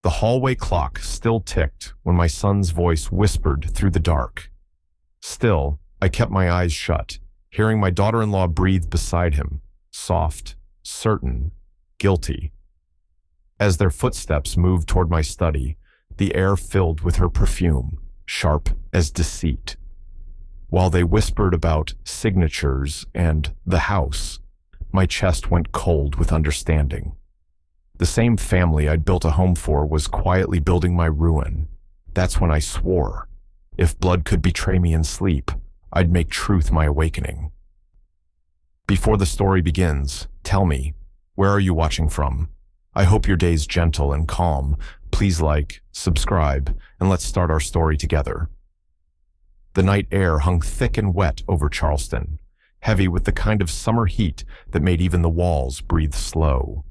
The hallway clock still ticked when my son's voice whispered through the dark. Still, I kept my eyes shut, hearing my daughter-in-law breathe beside him, soft, certain, guilty. As their footsteps moved toward my study, the air filled with her perfume, sharp as deceit. While they whispered about signatures and the house, my chest went cold with understanding. The same family I'd built a home for was quietly building my ruin. That's when I swore, if blood could betray me in sleep, I'd make truth my awakening. Before the story begins, tell me, where are you watching from? I hope your day's gentle and calm. Please like, subscribe, and let's start our story together. The night air hung thick and wet over Charleston, heavy with the kind of summer heat that made even the walls breathe slow.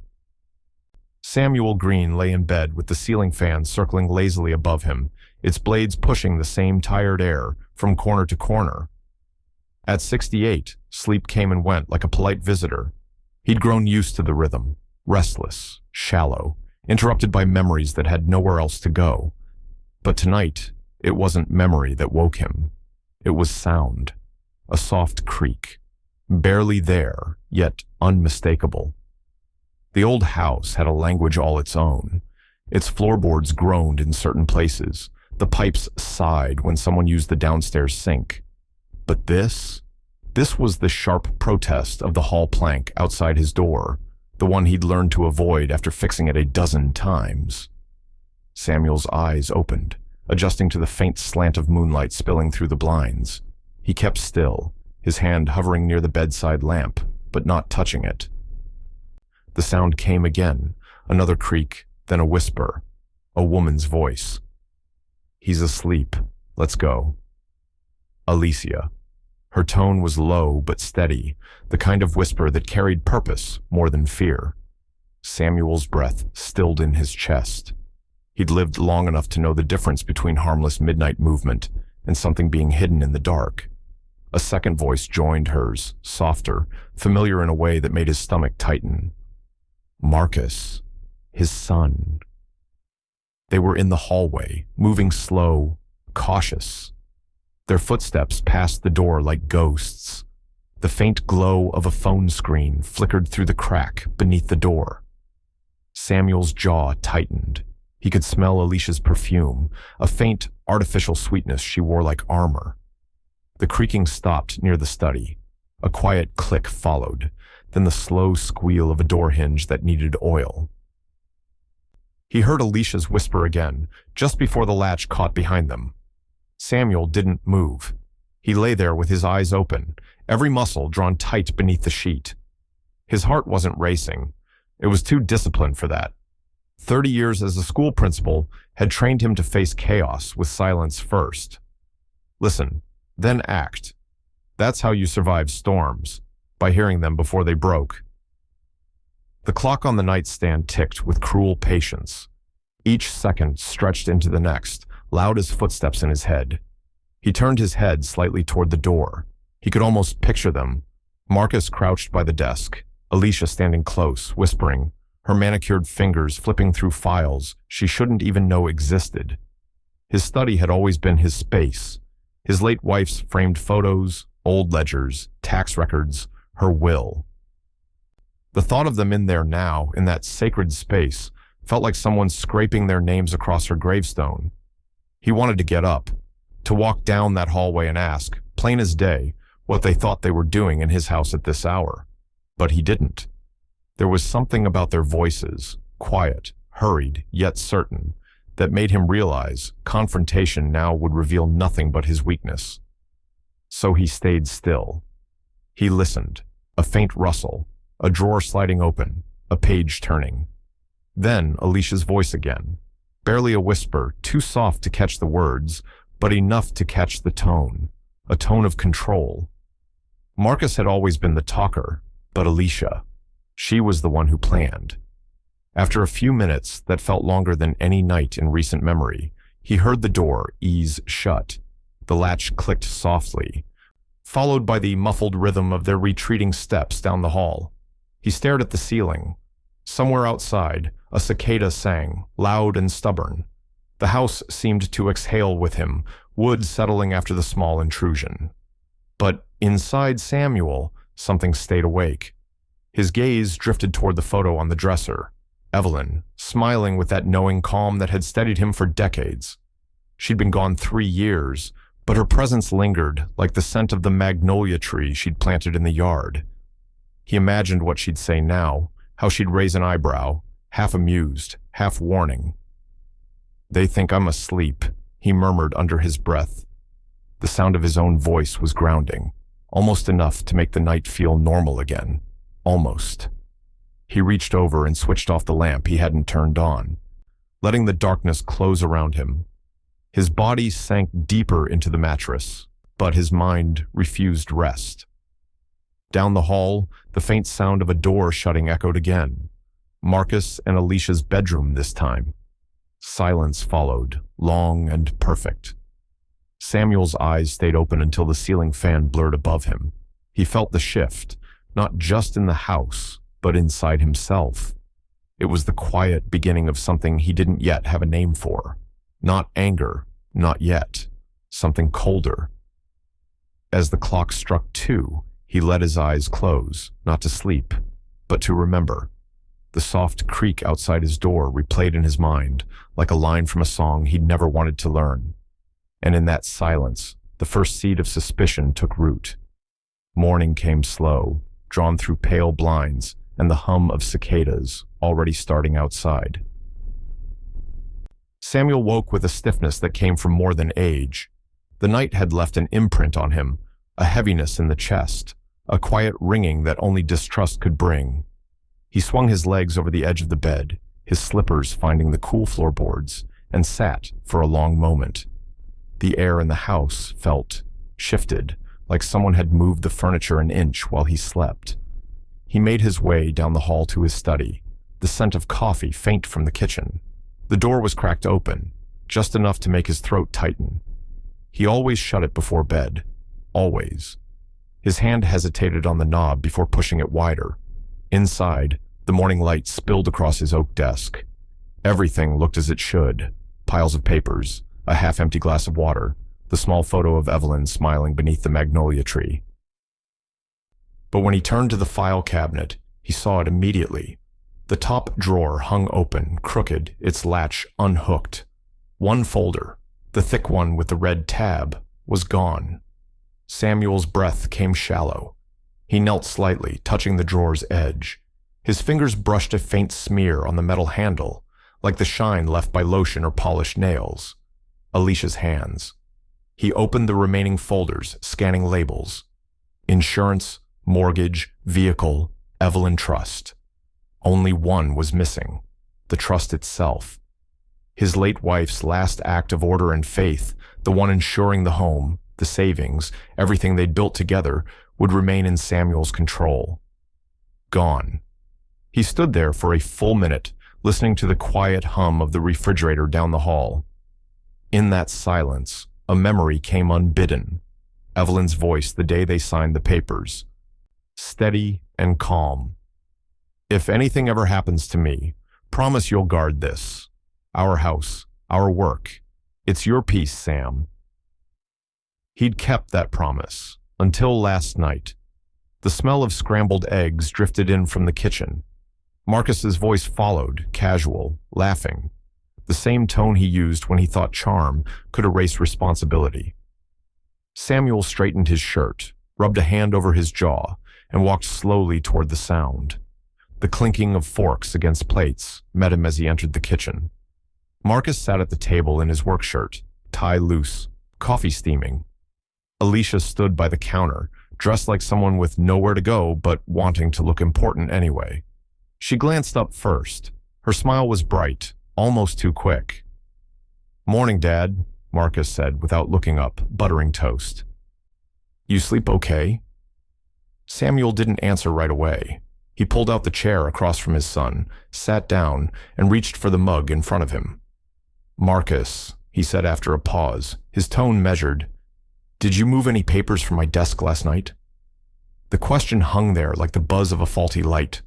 Samuel Green lay in bed with the ceiling fan circling lazily above him, its blades pushing the same tired air from corner to corner. At 68, sleep came and went like a polite visitor. He'd grown used to the rhythm, restless, shallow, interrupted by memories that had nowhere else to go. But tonight, it wasn't memory that woke him. It was sound, a soft creak, barely there, yet unmistakable. The old house had a language all its own. Its floorboards groaned in certain places. The pipes sighed when someone used the downstairs sink. But this was the sharp protest of the hall plank outside his door, the one he'd learned to avoid after fixing it a dozen times. Samuel's eyes opened, adjusting to the faint slant of moonlight spilling through the blinds. He kept still, his hand hovering near the bedside lamp, but not touching it. The sound came again, another creak, then a whisper, a woman's voice. "He's asleep. Let's go." Alicia. Her tone was low but steady, the kind of whisper that carried purpose more than fear. Samuel's breath stilled in his chest. He'd lived long enough to know the difference between harmless midnight movement and something being hidden in the dark. A second voice joined hers, softer, familiar in a way that made his stomach tighten. Marcus, his son. They were in the hallway, moving slow, cautious. Their footsteps passed the door like ghosts. The faint glow of a phone screen flickered through the crack beneath the door. Samuel's jaw tightened. He could smell Alicia's perfume, a faint, artificial sweetness she wore like armor. The creaking stopped near the study. A quiet click followed, then the slow squeal of a door hinge that needed oil. He heard Alicia's whisper again, just before the latch caught behind them. Samuel didn't move. He lay there with his eyes open, every muscle drawn tight beneath the sheet. His heart wasn't racing. It was too disciplined for that. 30 years as a school principal had trained him to face chaos with silence first. Listen, then act. That's how you survive storms, by hearing them before they broke. The clock on the nightstand ticked with cruel patience. Each second stretched into the next, loud as footsteps in his head. He turned his head slightly toward the door. He could almost picture them. Marcus crouched by the desk, Alicia standing close, whispering, her manicured fingers flipping through files she shouldn't even know existed. His study had always been his space. His late wife's framed photos, old ledgers, tax records, her will. The thought of them in there now, in that sacred space, felt like someone scraping their names across her gravestone. He wanted to get up, to walk down that hallway and ask, plain as day, what they thought they were doing in his house at this hour. But he didn't. There was something about their voices, quiet, hurried, yet certain, that made him realize confrontation now would reveal nothing but his weakness. So he stayed still. He listened, a faint rustle, a drawer sliding open, a page turning. Then Alicia's voice again. Barely a whisper, too soft to catch the words, but enough to catch the tone, a tone of control. Marcus had always been the talker, but Alicia, she was the one who planned. After a few minutes that felt longer than any night in recent memory, he heard the door ease shut. The latch clicked softly, followed by the muffled rhythm of their retreating steps down the hall. He stared at the ceiling. Somewhere outside, a cicada sang, loud and stubborn. The house seemed to exhale with him, wood settling after the small intrusion. But inside Samuel, something stayed awake. His gaze drifted toward the photo on the dresser. Evelyn, smiling with that knowing calm that had steadied him for decades. She'd been gone 3 years, but her presence lingered like the scent of the magnolia tree she'd planted in the yard. He imagined what she'd say now, how she'd raise an eyebrow, half amused, half warning. "They think I'm asleep," he murmured under his breath. The sound of his own voice was grounding, almost enough to make the night feel normal again. Almost. He reached over and switched off the lamp he hadn't turned on, letting the darkness close around him. His body sank deeper into the mattress, but his mind refused rest. Down the hall, the faint sound of a door shutting echoed again. Marcus and Alicia's bedroom this time. Silence followed, long and perfect. Samuel's eyes stayed open until the ceiling fan blurred above him. He felt the shift, not just in the house, but inside himself. It was the quiet beginning of something he didn't yet have a name for. Not anger, not yet. Something colder. As the clock struck 2, he let his eyes close, not to sleep, but to remember. The soft creak outside his door replayed in his mind, like a line from a song he'd never wanted to learn. And in that silence, the first seed of suspicion took root. Morning came slow, drawn through pale blinds, and the hum of cicadas already starting outside. Samuel woke with a stiffness that came from more than age. The night had left an imprint on him, a heaviness in the chest, a quiet ringing that only distrust could bring. He swung his legs over the edge of the bed, his slippers finding the cool floorboards, and sat for a long moment. The air in the house shifted, like someone had moved the furniture an inch while he slept. He made his way down the hall to his study, the scent of coffee faint from the kitchen. The door was cracked open, just enough to make his throat tighten. He always shut it before bed. Always. His hand hesitated on the knob before pushing it wider. Inside, the morning light spilled across his oak desk. Everything looked as it should. Piles of papers, a half-empty glass of water, the small photo of Evelyn smiling beneath the magnolia tree. But when he turned to the file cabinet, he saw it immediately. The top drawer hung open, crooked, its latch unhooked. One folder, the thick one with the red tab, was gone. Samuel's breath came shallow. He knelt slightly, touching the drawer's edge. His fingers brushed a faint smear on the metal handle, like the shine left by lotion or polished nails. Alicia's hands. He opened the remaining folders, scanning labels. Insurance, mortgage, vehicle, Evelyn Trust. Only one was missing, the trust itself. His late wife's last act of order and faith, the one ensuring the home, the savings, everything they'd built together, would remain in Samuel's control. Gone. He stood there for a full minute, listening to the quiet hum of the refrigerator down the hall. In that silence, a memory came unbidden. Evelyn's voice the day they signed the papers. Steady and calm. "If anything ever happens to me, promise you'll guard this. Our house, our work. It's your piece, Sam." He'd kept that promise, until last night. The smell of scrambled eggs drifted in from the kitchen. Marcus's voice followed, casual, laughing. The same tone he used when he thought charm could erase responsibility. Samuel straightened his shirt, rubbed a hand over his jaw, and walked slowly toward the sound. The clinking of forks against plates met him as he entered the kitchen. Marcus sat at the table in his work shirt, tie loose, coffee steaming. Alicia stood by the counter, dressed like someone with nowhere to go but wanting to look important anyway. She glanced up first. Her smile was bright, almost too quick. "Morning, Dad," Marcus said without looking up, buttering toast. "You sleep okay?" Samuel didn't answer right away. He pulled out the chair across from his son, sat down, and reached for the mug in front of him. "Marcus," he said after a pause, his tone measured, "did you move any papers from my desk last night?" The question hung there like the buzz of a faulty light.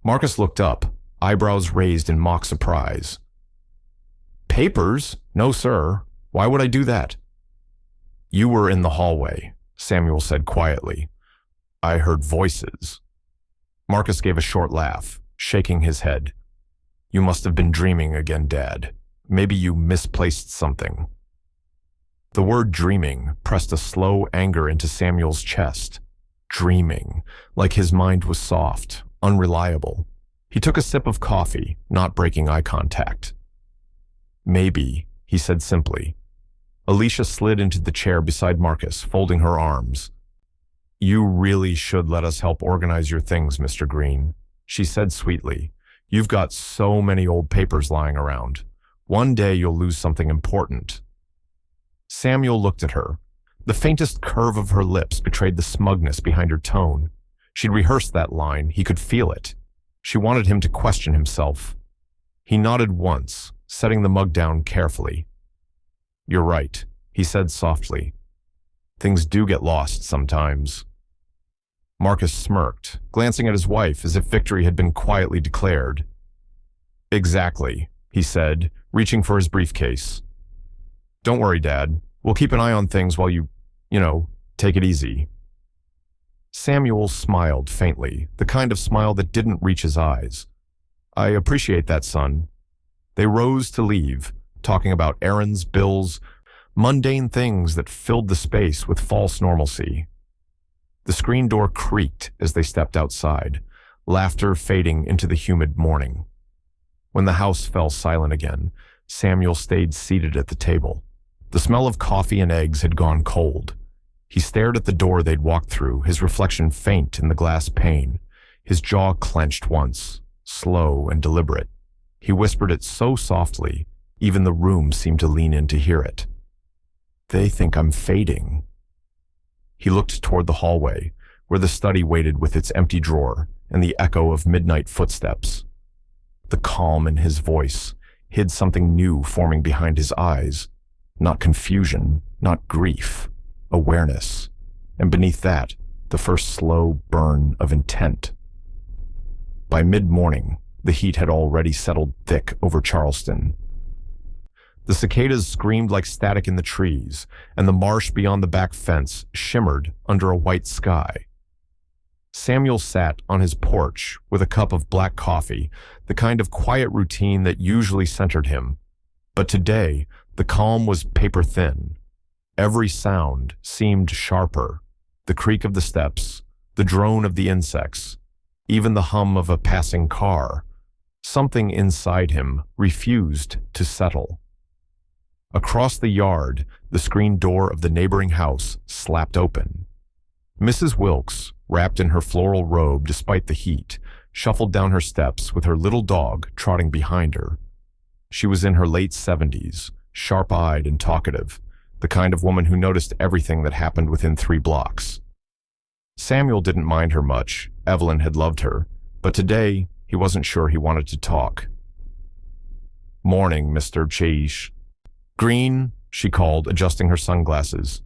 Marcus looked up, eyebrows raised in mock surprise. Papers? No, sir. Why would I do that? You were in the hallway, Samuel said quietly. I heard voices. Marcus gave a short laugh, shaking his head. You must have been dreaming again, Dad. Maybe you misplaced something. The word dreaming pressed a slow anger into Samuel's chest. Dreaming, like his mind was soft, unreliable. He took a sip of coffee, not breaking eye contact. Maybe, he said simply. Alicia slid into the chair beside Marcus, folding her arms. You really should let us help organize your things, Mr. Green, she said sweetly. You've got so many old papers lying around. One day you'll lose something important. Samuel looked at her. The faintest curve of her lips betrayed the smugness behind her tone. She'd rehearsed that line, he could feel it. She wanted him to question himself. He nodded once, setting the mug down carefully. You're right, he said softly. Things do get lost sometimes. Marcus smirked, glancing at his wife as if victory had been quietly declared. Exactly, he said, reaching for his briefcase. Don't worry, Dad. We'll keep an eye on things while you take it easy. Samuel smiled faintly, the kind of smile that didn't reach his eyes. I appreciate that, son. They rose to leave, talking about errands, bills, mundane things that filled the space with false normalcy. The screen door creaked as they stepped outside, laughter fading into the humid morning. When the house fell silent again, Samuel stayed seated at the table. The smell of coffee and eggs had gone cold. He stared at the door they'd walked through, his reflection faint in the glass pane. His jaw clenched once, slow and deliberate. He whispered it so softly, even the room seemed to lean in to hear it. They think I'm fading. He looked toward the hallway, where the study waited with its empty drawer and the echo of midnight footsteps. The calm in his voice hid something new forming behind his eyes. Not confusion, not grief, awareness. And beneath that, the first slow burn of intent. By mid-morning, the heat had already settled thick over Charleston. The cicadas screamed like static in the trees, and the marsh beyond the back fence shimmered under a white sky. Samuel sat on his porch with a cup of black coffee, the kind of quiet routine that usually centered him. But today, the calm was paper-thin. Every sound seemed sharper. The creak of the steps, the drone of the insects, even the hum of a passing car. Something inside him refused to settle. Across the yard, the screen door of the neighboring house slapped open. Mrs. Wilkes, wrapped in her floral robe despite the heat, shuffled down her steps with her little dog trotting behind her. She was in her late 70s, sharp-eyed and talkative, the kind of woman who noticed everything that happened within 3 blocks. Samuel didn't mind her much. Evelyn had loved her, but today he wasn't sure he wanted to talk. Morning, Mr. Cheesh. Green, she called, adjusting her sunglasses.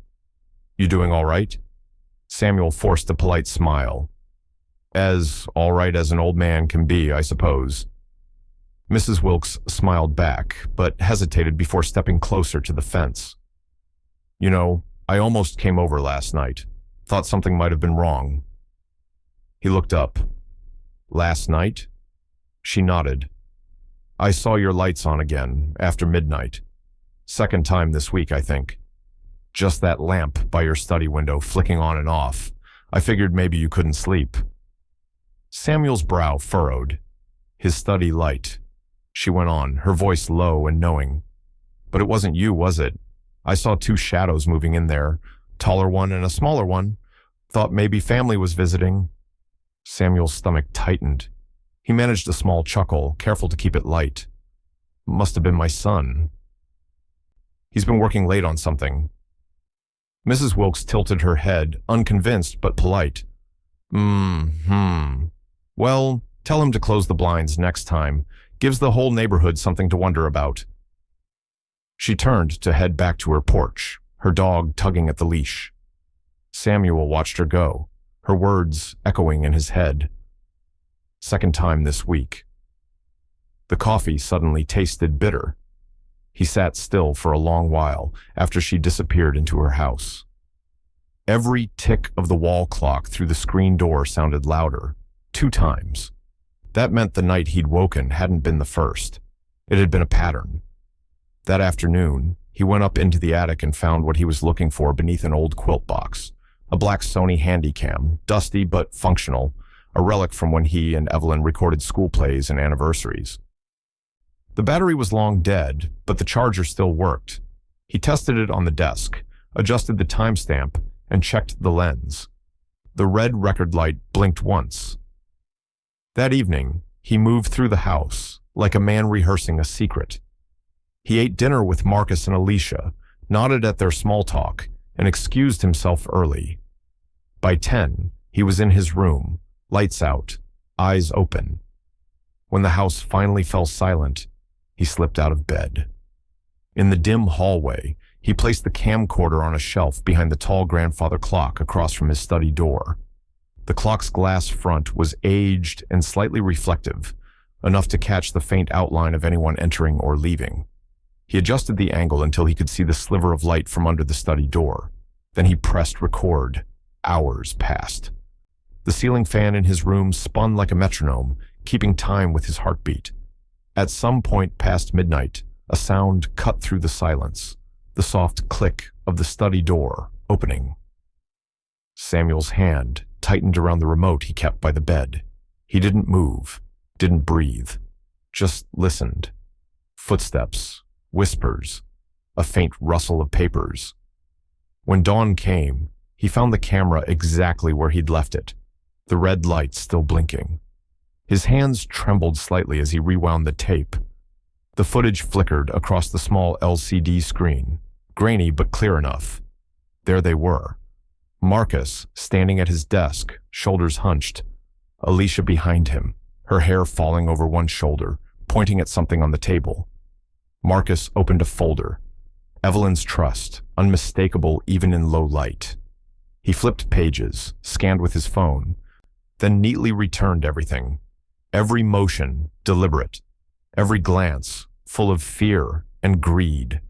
You doing all right? Samuel forced a polite smile. As all right as an old man can be, I suppose. Mrs. Wilkes smiled back, but hesitated before stepping closer to the fence. You know, I almost came over last night. Thought something might have been wrong. He looked up. Last night? She nodded. I saw your lights on again, after midnight. Second time this week, I think. Just that lamp by your study window flicking on and off. I figured maybe you couldn't sleep. Samuel's brow furrowed. His study light. She went on, her voice low and knowing. But it wasn't you, was it? I saw 2 shadows moving in there, taller one and a smaller one. Thought maybe family was visiting. Samuel's stomach tightened. He managed a small chuckle, careful to keep it light. Must have been my son. He's been working late on something. Mrs. Wilkes tilted her head, unconvinced but polite. Well, tell him to close the blinds next time. Gives the whole neighborhood something to wonder about. She turned to head back to her porch, her dog tugging at the leash. Samuel watched her go, her words echoing in his head. Second time this week. The coffee suddenly tasted bitter. He sat still for a long while after she disappeared into her house. Every tick of the wall clock through the screen door sounded louder, 2 times. That meant the night he'd woken hadn't been the first. It had been a pattern. That afternoon, he went up into the attic and found what he was looking for beneath an old quilt box, a black Sony Handycam, dusty but functional, a relic from when he and Evelyn recorded school plays and anniversaries. The battery was long dead, but the charger still worked. He tested it on the desk, adjusted the timestamp, and checked the lens. The red record light blinked once. That evening, he moved through the house, like a man rehearsing a secret. He ate dinner with Marcus and Alicia, nodded at their small talk, and excused himself early. By 10, he was in his room, lights out, eyes open. When the house finally fell silent, he slipped out of bed. In the dim hallway, he placed the camcorder on a shelf behind the tall grandfather clock across from his study door. The clock's glass front was aged and slightly reflective, enough to catch the faint outline of anyone entering or leaving. He adjusted the angle until he could see the sliver of light from under the study door. Then he pressed record. Hours passed. The ceiling fan in his room spun like a metronome, keeping time with his heartbeat. At some point past midnight, a sound cut through the silence, the soft click of the study door opening. Samuel's hand tightened around the remote he kept by the bed. He didn't move, didn't breathe, just listened. Footsteps, whispers, a faint rustle of papers. When dawn came, he found the camera exactly where he'd left it, the red light still blinking. His hands trembled slightly as he rewound the tape. The footage flickered across the small LCD screen, grainy but clear enough. There they were. Marcus, standing at his desk, shoulders hunched. Alicia behind him, her hair falling over one shoulder, pointing at something on the table. Marcus opened a folder. Evelyn's trust, unmistakable even in low light. He flipped pages, scanned with his phone, then neatly returned everything. Every motion deliberate, every glance full of fear and greed.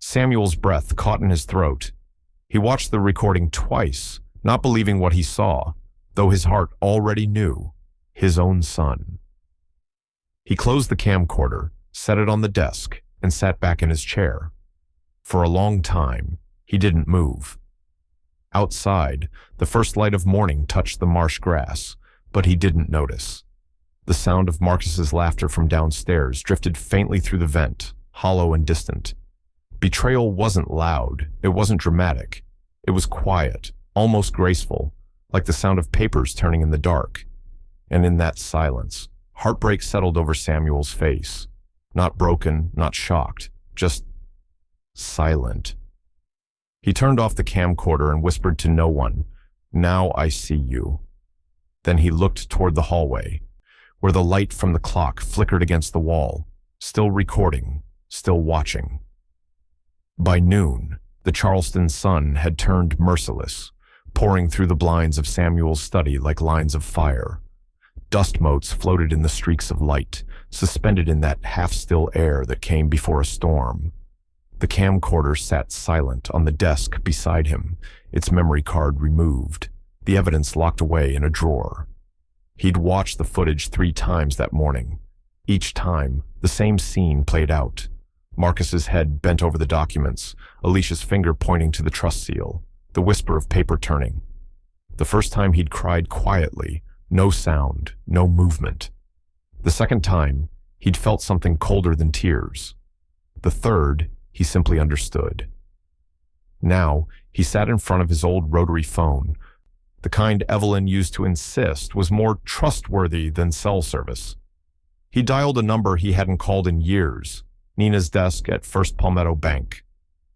Samuel's breath caught in his throat. He watched the recording twice, not believing what he saw, though his heart already knew, his own son. He closed the camcorder, set it on the desk, and sat back in his chair. For a long time, he didn't move. Outside, the first light of morning touched the marsh grass, but he didn't notice. The sound of Marcus's laughter from downstairs drifted faintly through the vent, hollow and distant. Betrayal wasn't loud, it wasn't dramatic. It was quiet, almost graceful, like the sound of papers turning in the dark. And in that silence, heartbreak settled over Samuel's face. Not broken, not shocked, just silent. He turned off the camcorder and whispered to no one, "Now I see you." Then he looked toward the hallway, where the light from the clock flickered against the wall, still recording, still watching. By noon, the Charleston sun had turned merciless, pouring through the blinds of Samuel's study like lines of fire. Dust motes floated in the streaks of light, suspended in that half-still air that came before a storm. The camcorder sat silent on the desk beside him, its memory card removed, the evidence locked away in a drawer. He'd watched the footage 3 times that morning. Each time, the same scene played out. Marcus's head bent over the documents, Alicia's finger pointing to the trust seal, the whisper of paper turning. The first time he'd cried quietly, no sound, no movement. The second time, he'd felt something colder than tears. The third, he simply understood. Now, he sat in front of his old rotary phone, the kind Evelyn used to insist was more trustworthy than cell service. He dialed a number he hadn't called in years, Nina's desk at First Palmetto Bank.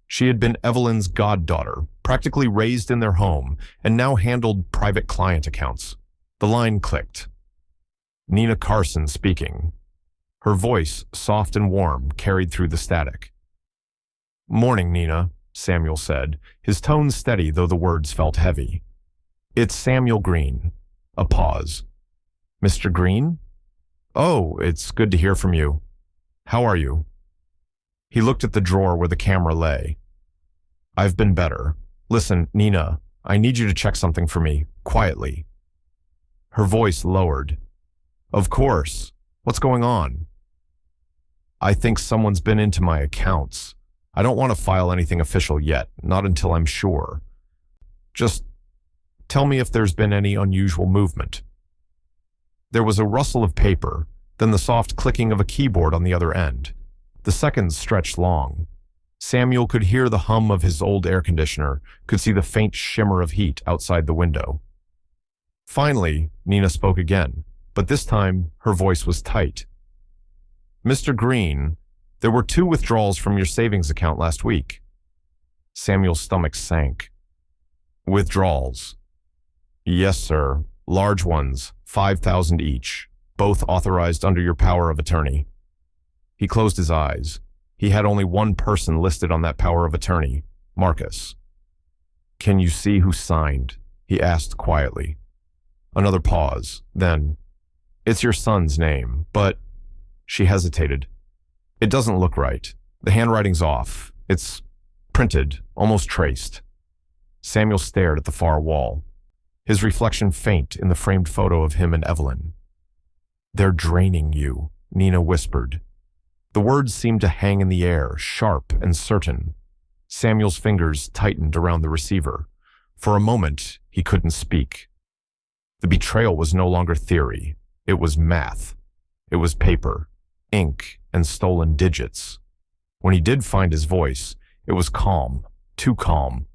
She had been Evelyn's goddaughter, practically raised in their home, and now handled private client accounts. The line clicked. Nina Carson speaking. Her voice, soft and warm, carried through the static. "Morning, Nina," Samuel said, his tone steady though the words felt heavy. "It's Samuel Green." A pause. "Mr. Green?" "Oh, it's good to hear from you. How are you?" He looked at the drawer where the camera lay. "I've been better. Listen, Nina, I need you to check something for me, quietly." Her voice lowered. "Of course. What's going on?" "I think someone's been into my accounts. I don't want to file anything official yet, not until I'm sure. Just tell me if there's been any unusual movement." There was a rustle of paper, then the soft clicking of a keyboard on the other end. The seconds stretched long. Samuel could hear the hum of his old air conditioner, could see the faint shimmer of heat outside the window. Finally, Nina spoke again, but this time her voice was tight. "Mr. Green, there were 2 withdrawals from your savings account last week." Samuel's stomach sank. "Withdrawals?" "Yes, sir. Large ones, 5,000 each, both authorized under your power of attorney." He closed his eyes. He had only one person listed on that power of attorney, Marcus. "Can you see who signed?" he asked quietly. Another pause, then, "It's your son's name, but—" She hesitated. "It doesn't look right. The handwriting's off. It's printed, almost traced." Samuel stared at the far wall, his reflection faint in the framed photo of him and Evelyn. "They're draining you," Nina whispered. The words seemed to hang in the air, sharp and certain. Samuel's fingers tightened around the receiver. For a moment, he couldn't speak. The betrayal was no longer theory. It was math. It was paper, ink, and stolen digits. When he did find his voice, it was calm, too calm.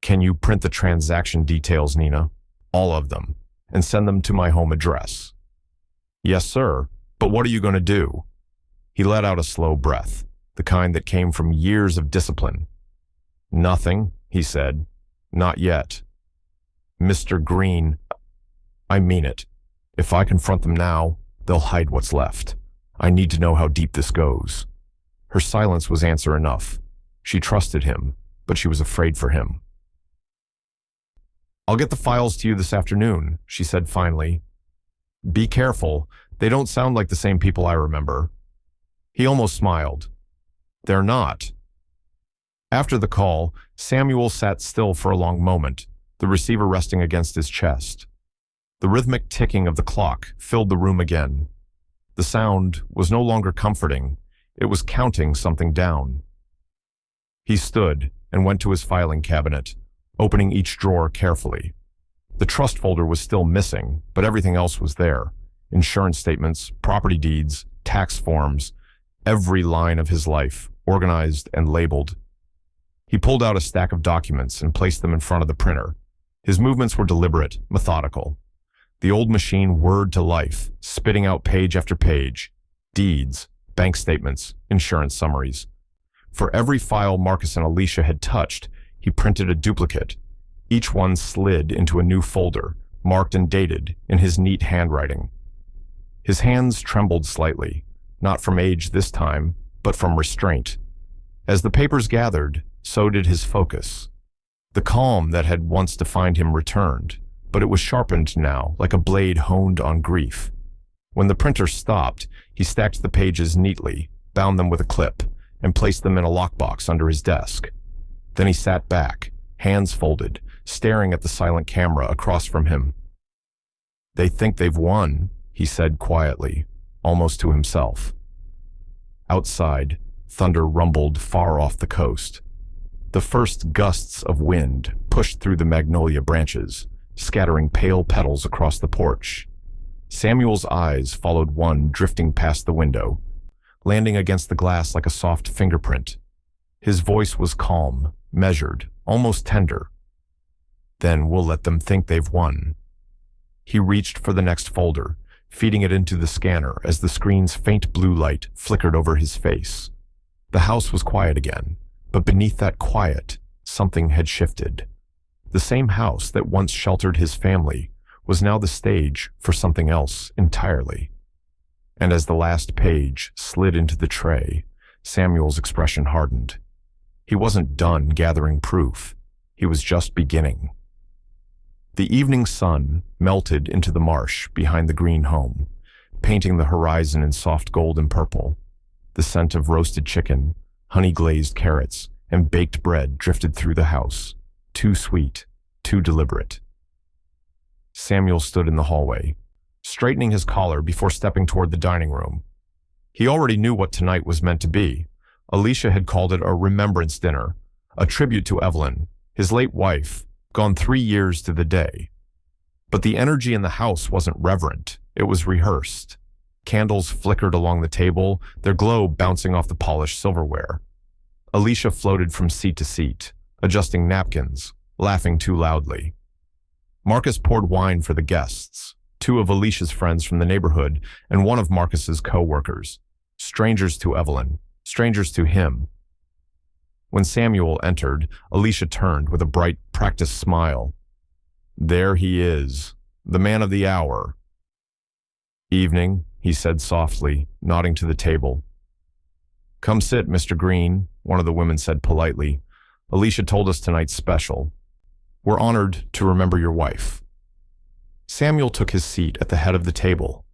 "Can you print the transaction details, Nina? All of them, and send them to my home address?" "Yes, sir. But what are you going to do?" He let out a slow breath, the kind that came from years of discipline. "Nothing," he said. "Not yet." "Mr. Green, I mean it. If I confront them now, they'll hide what's left. I need to know how deep this goes." Her silence was answer enough. She trusted him, but she was afraid for him. "I'll get the files to you this afternoon," she said finally. "Be careful. They don't sound like the same people I remember." He almost smiled. "They're not." After the call, Samuel sat still for a long moment, the receiver resting against his chest. The rhythmic ticking of the clock filled the room again. The sound was no longer comforting. It was counting something down. He stood and went to his filing cabinet, opening each drawer carefully. The trust folder was still missing, but everything else was there. Insurance statements, property deeds, tax forms, every line of his life, organized and labeled. He pulled out a stack of documents and placed them in front of the printer. His movements were deliberate, methodical. The old machine whirred to life, spitting out page after page. Deeds, bank statements, insurance summaries. For every file Marcus and Alicia had touched, he printed a duplicate. Each one slid into a new folder, marked and dated in his neat handwriting. His hands trembled slightly, not from age this time, but from restraint. As the papers gathered, so did his focus. The calm that had once defined him returned, but it was sharpened now like a blade honed on grief. When the printer stopped, he stacked the pages neatly, bound them with a clip, and placed them in a lockbox under his desk. Then he sat back, hands folded, staring at the silent camera across from him. "They think they've won," he said quietly, almost to himself. Outside, thunder rumbled far off the coast. The first gusts of wind pushed through the magnolia branches, scattering pale petals across the porch. Samuel's eyes followed one drifting past the window, landing against the glass like a soft fingerprint. His voice was calm, measured, almost tender. "Then we'll let them think they've won." He reached for the next folder, feeding it into the scanner as the screen's faint blue light flickered over his face. The house was quiet again, but beneath that quiet, something had shifted. The same house that once sheltered his family was now the stage for something else entirely. And as the last page slid into the tray, Samuel's expression hardened. He wasn't done gathering proof. He was just beginning. The evening sun melted into the marsh behind the green home, painting the horizon in soft gold and purple. The scent of roasted chicken, honey-glazed carrots, and baked bread drifted through the house, too sweet, too deliberate. Samuel stood in the hallway, straightening his collar before stepping toward the dining room. He already knew what tonight was meant to be. Alicia had called it a remembrance dinner, a tribute to Evelyn, his late wife, gone 3 years to the day. But the energy in the house wasn't reverent, it was rehearsed. Candles flickered along the table, their glow bouncing off the polished silverware. Alicia floated from seat to seat, adjusting napkins, laughing too loudly. Marcus poured wine for the guests, 2 of Alicia's friends from the neighborhood and 1 of Marcus's co-workers. Strangers to Evelyn, strangers to him. When Samuel entered, Alicia turned with a bright, practiced smile. There he is, the man of the hour. Evening, he said softly, nodding to the table. Come sit, Mr. Green, one of the women said politely. Alicia told us tonight's special. We're honored to remember your wife. Samuel took his seat at the head of the table.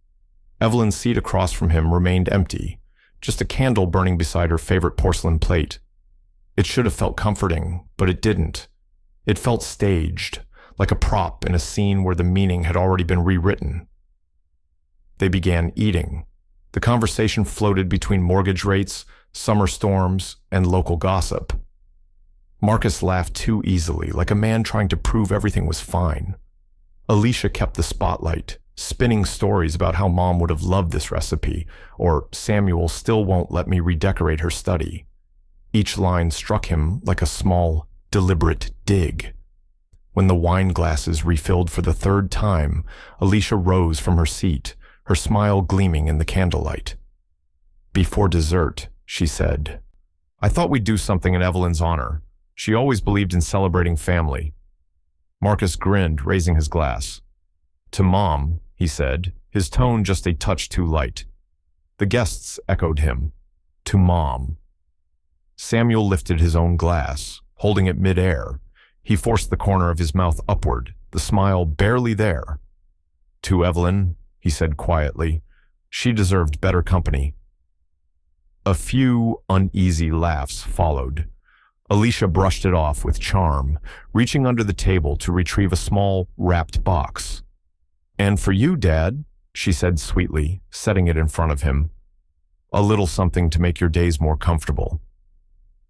Evelyn's seat across from him remained empty, just a candle burning beside her favorite porcelain plate. It should have felt comforting, but it didn't. It felt staged, like a prop in a scene where the meaning had already been rewritten. They began eating. The conversation floated between mortgage rates, summer storms, and local gossip. Marcus laughed too easily, like a man trying to prove everything was fine. Alicia kept the spotlight, spinning stories about how Mom would have loved this recipe, or Samuel still won't let me redecorate her study. Each line struck him like a small, deliberate dig. When the wine glasses refilled for the 3rd time, Alicia rose from her seat, her smile gleaming in the candlelight. Before dessert, she said, I thought we'd do something in Evelyn's honor. She always believed in celebrating family. Marcus grinned, raising his glass. To Mom, he said, his tone just a touch too light. The guests echoed him. To Mom. Samuel lifted his own glass, holding it mid-air. He forced the corner of his mouth upward, the smile barely there. To Evelyn, he said quietly, she deserved better company. A few uneasy laughs followed. Alicia brushed it off with charm, reaching under the table to retrieve a small, wrapped box. And for you, Dad, she said sweetly, setting it in front of him. A little something to make your days more comfortable.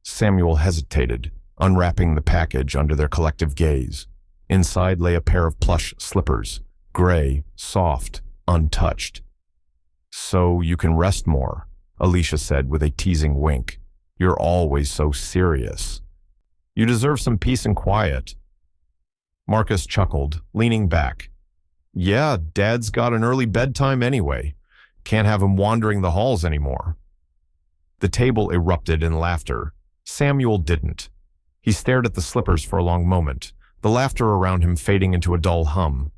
Samuel hesitated, unwrapping the package under their collective gaze. Inside lay a pair of plush slippers, gray, soft, untouched. So you can rest more, Alicia said with a teasing wink. You're always so serious. You deserve some peace and quiet. Marcus chuckled, leaning back. Yeah, Dad's got an early bedtime anyway. Can't have him wandering the halls anymore. The table erupted in laughter. Samuel didn't. He stared at the slippers for a long moment, the laughter around him fading into a dull hum.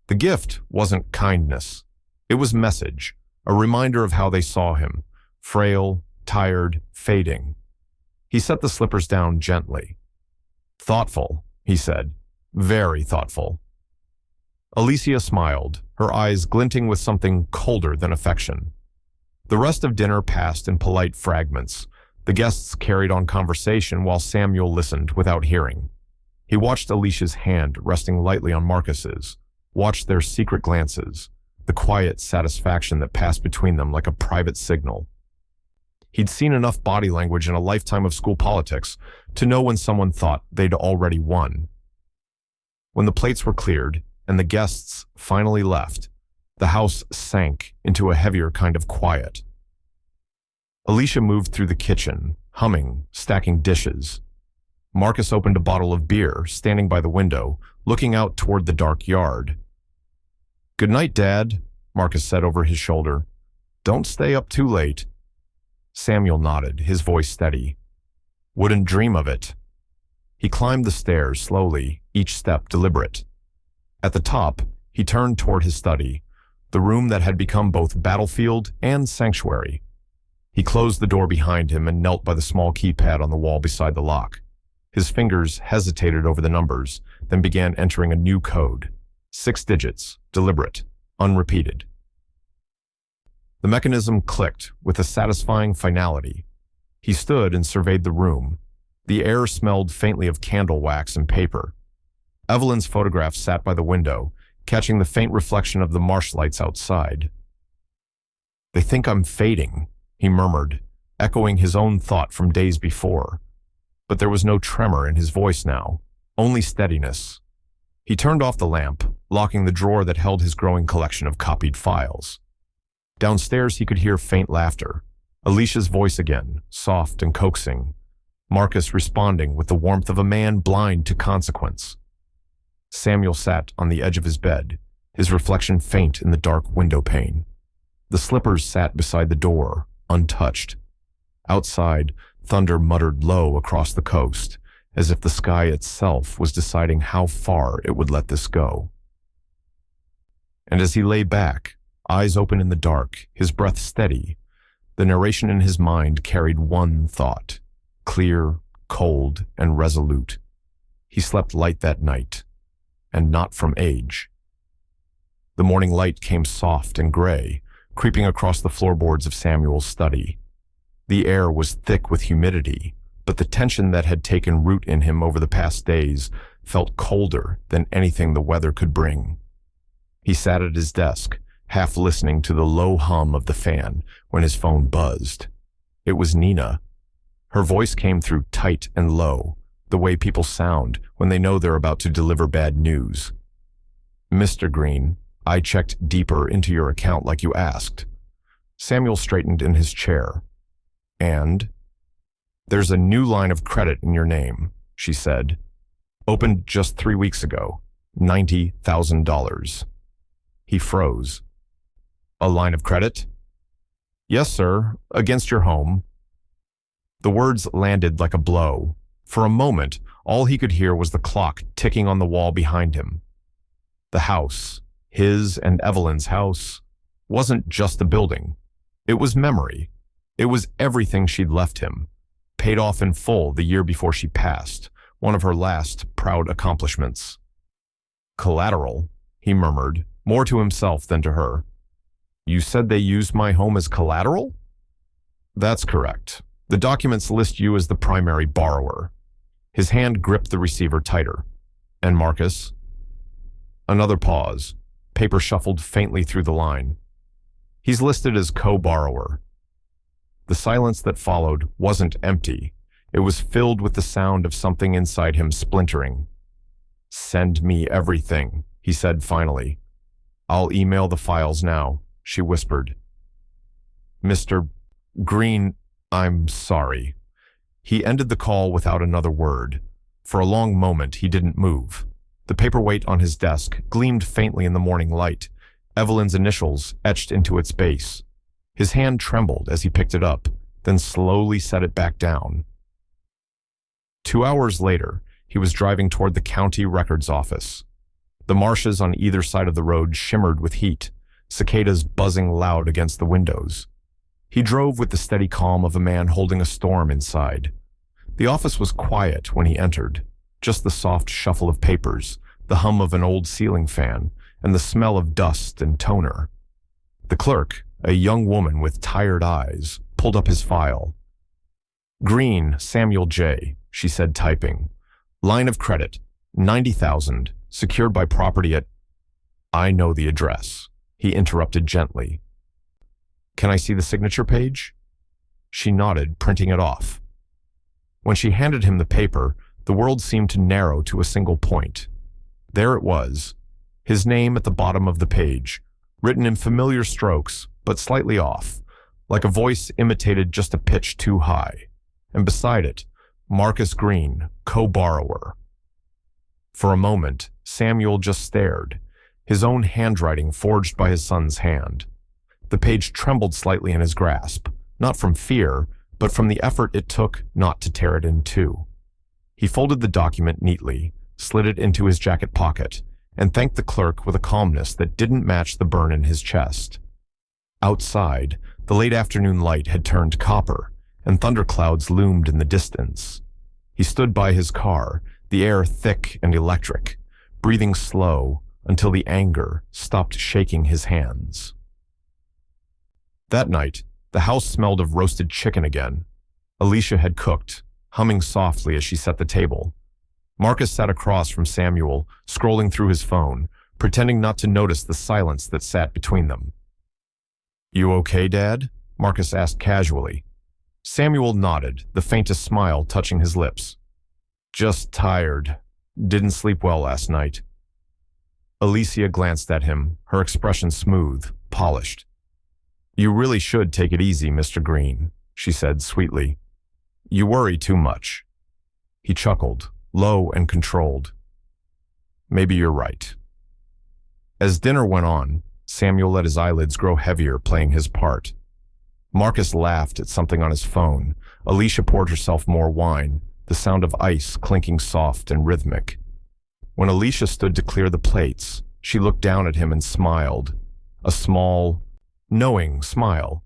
The gift wasn't kindness. It was message, a reminder of how they saw him, frail, tired, fading. He set the slippers down gently. Thoughtful, he said. Very thoughtful. Alicia smiled, her eyes glinting with something colder than affection. The rest of dinner passed in polite fragments. The guests carried on conversation while Samuel listened without hearing. He watched Alicia's hand resting lightly on Marcus's, watched their secret glances, the quiet satisfaction that passed between them like a private signal. He'd seen enough body language in a lifetime of school politics to know when someone thought they'd already won. When the plates were cleared and the guests finally left, the house sank into a heavier kind of quiet. Alicia moved through the kitchen, humming, stacking dishes. Marcus opened a bottle of beer, standing by the window, looking out toward the dark yard. Good night, Dad, Marcus said over his shoulder. Don't stay up too late. Samuel nodded, his voice steady. Wouldn't dream of it. He climbed the stairs slowly, each step deliberate. At the top, he turned toward his study, the room that had become both battlefield and sanctuary. He closed the door behind him and knelt by the small keypad on the wall beside the lock. His fingers hesitated over the numbers, then began entering a new code. 6 digits, deliberate, unrepeated. The mechanism clicked with a satisfying finality. He stood and surveyed the room. The air smelled faintly of candle wax and paper. Evelyn's photograph sat by the window, catching the faint reflection of the marsh lights outside. "They think I'm fading," he murmured, echoing his own thought from days before. But there was no tremor in his voice now, only steadiness. He turned off the lamp, locking the drawer that held his growing collection of copied files. Downstairs he could hear faint laughter, Alicia's voice again, soft and coaxing, Marcus responding with the warmth of a man blind to consequence. Samuel sat on the edge of his bed, his reflection faint in the dark window pane. The slippers sat beside the door, untouched. Outside, thunder muttered low across the coast, as if the sky itself was deciding how far it would let this go. And as he lay back, eyes open in the dark, his breath steady, the narration in his mind carried one thought, clear, cold, and resolute. He slept light that night, and not from age. The morning light came soft and gray, creeping across the floorboards of Samuel's study. The air was thick with humidity, but the tension that had taken root in him over the past days felt colder than anything the weather could bring. He sat at his desk, half listening to the low hum of the fan when his phone buzzed. It was Nina. Her voice came through tight and low, the way people sound when they know they're about to deliver bad news. "Mr. Green, I checked deeper into your account like you asked." Samuel straightened in his chair. "And?" "There's a new line of credit in your name," she said. "Opened just 3 weeks ago. $90,000. He froze. "A line of credit?" "Yes, sir. Against your home." The words landed like a blow. For a moment, all he could hear was the clock ticking on the wall behind him. The house, his and Evelyn's house, wasn't just a building. It was memory. It was everything she'd left him, paid off in full the year before she passed, one of her last proud accomplishments. "Collateral," he murmured, more to himself than to her. "You said they used my home as collateral?" "That's correct. The documents list you as the primary borrower." His hand gripped the receiver tighter. "And Marcus?" Another pause. Paper shuffled faintly through the line. "He's listed as co-borrower." The silence that followed wasn't empty. It was filled with the sound of something inside him splintering. "Send me everything," he said finally. "I'll email the files now," she whispered. "Mr. Green, I'm sorry." He ended the call without another word. For a long moment, he didn't move. The paperweight on his desk gleamed faintly in the morning light, Evelyn's initials etched into its base. His hand trembled as he picked it up, then slowly set it back down. 2 hours later, he was driving toward the county records office. The marshes on either side of the road shimmered with heat, cicadas buzzing loud against the windows. He drove with the steady calm of a man holding a storm inside. The office was quiet when he entered, just the soft shuffle of papers, the hum of an old ceiling fan, and the smell of dust and toner. The clerk, a young woman with tired eyes, pulled up his file. "Green, Samuel J.," she said, typing. "Line of credit, 90,000, secured by property at—" "I know the address," he interrupted gently. "Can I see the signature page?" She nodded, printing it off. When she handed him the paper, the world seemed to narrow to a single point. There it was, his name at the bottom of the page, written in familiar strokes, but slightly off, like a voice imitated just a pitch too high. And beside it, Marcus Green, co-borrower. For a moment, Samuel just stared, his own handwriting forged by his son's hand. The page trembled slightly in his grasp, not from fear, but from the effort it took not to tear it in two. He folded the document neatly, slid it into his jacket pocket, and thanked the clerk with a calmness that didn't match the burn in his chest. Outside, the late afternoon light had turned copper, and thunderclouds loomed in the distance. He stood by his car, the air thick and electric, breathing slow until the anger stopped shaking his hands. That night, the house smelled of roasted chicken again. Alicia had cooked, humming softly as she set the table. Marcus sat across from Samuel, scrolling through his phone, pretending not to notice the silence that sat between them. "You okay, Dad?" Marcus asked casually. Samuel nodded, the faintest smile touching his lips. "Just tired. Didn't sleep well last night." Alicia glanced at him, her expression smooth, polished. "You really should take it easy, Mr. Green," she said sweetly. "You worry too much." He chuckled, low and controlled. "Maybe you're right." As dinner went on, Samuel let his eyelids grow heavier, playing his part. Marcus laughed at something on his phone. Alicia poured herself more wine, the sound of ice clinking soft and rhythmic. When Alicia stood to clear the plates, she looked down at him and smiled, a small, knowing smile.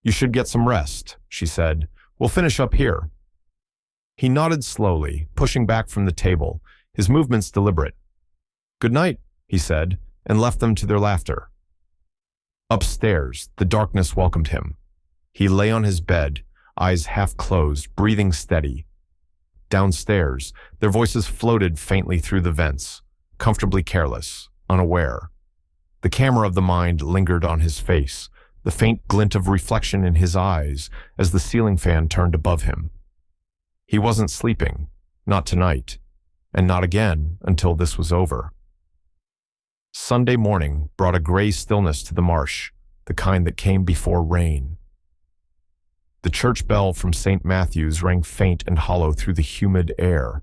"You should get some rest," she said. "We'll finish up here." He nodded slowly, pushing back from the table, his movements deliberate. "Good night," he said, and left them to their laughter. Upstairs, the darkness welcomed him. He lay on his bed, eyes half closed, breathing steady. Downstairs, their voices floated faintly through the vents, comfortably careless, unaware. The camera of the mind lingered on his face, the faint glint of reflection in his eyes as the ceiling fan turned above him. He wasn't sleeping, not tonight, and not again until this was over. Sunday morning brought a gray stillness to the marsh, the kind that came before rain. The church bell from St. Matthew's rang faint and hollow through the humid air.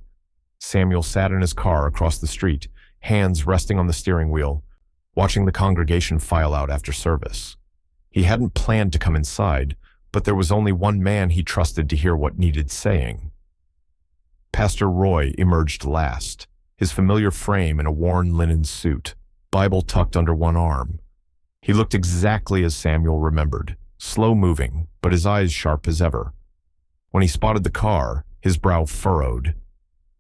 Samuel sat in his car across the street, hands resting on the steering wheel, watching the congregation file out after service. He hadn't planned to come inside, but there was only one man he trusted to hear what needed saying. Pastor Roy emerged last, his familiar frame in a worn linen suit, Bible tucked under one arm. He looked exactly as Samuel remembered, slow-moving, but his eyes sharp as ever. When he spotted the car, his brow furrowed.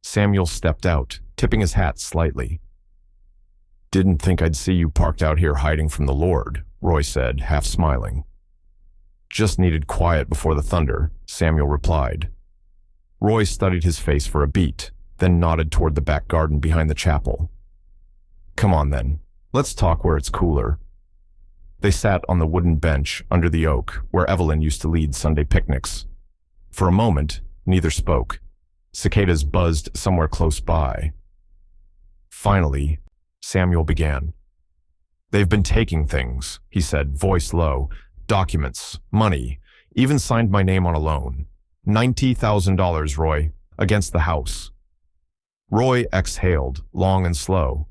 Samuel stepped out, tipping his hat slightly. "Didn't think I'd see you parked out here hiding from the Lord," Roy said, half smiling. "Just needed quiet before the thunder," Samuel replied. Roy studied his face for a beat, then nodded toward the back garden behind the chapel. "Come on then, let's talk where it's cooler." They sat on the wooden bench under the oak where Evelyn used to lead Sunday picnics. For a moment, neither spoke. Cicadas buzzed somewhere close by. Finally, Samuel began. "They've been taking things," he said, voice low. "Documents, money, even signed my name on a loan. $90,000, Roy, against the house." Roy exhaled, long and slow.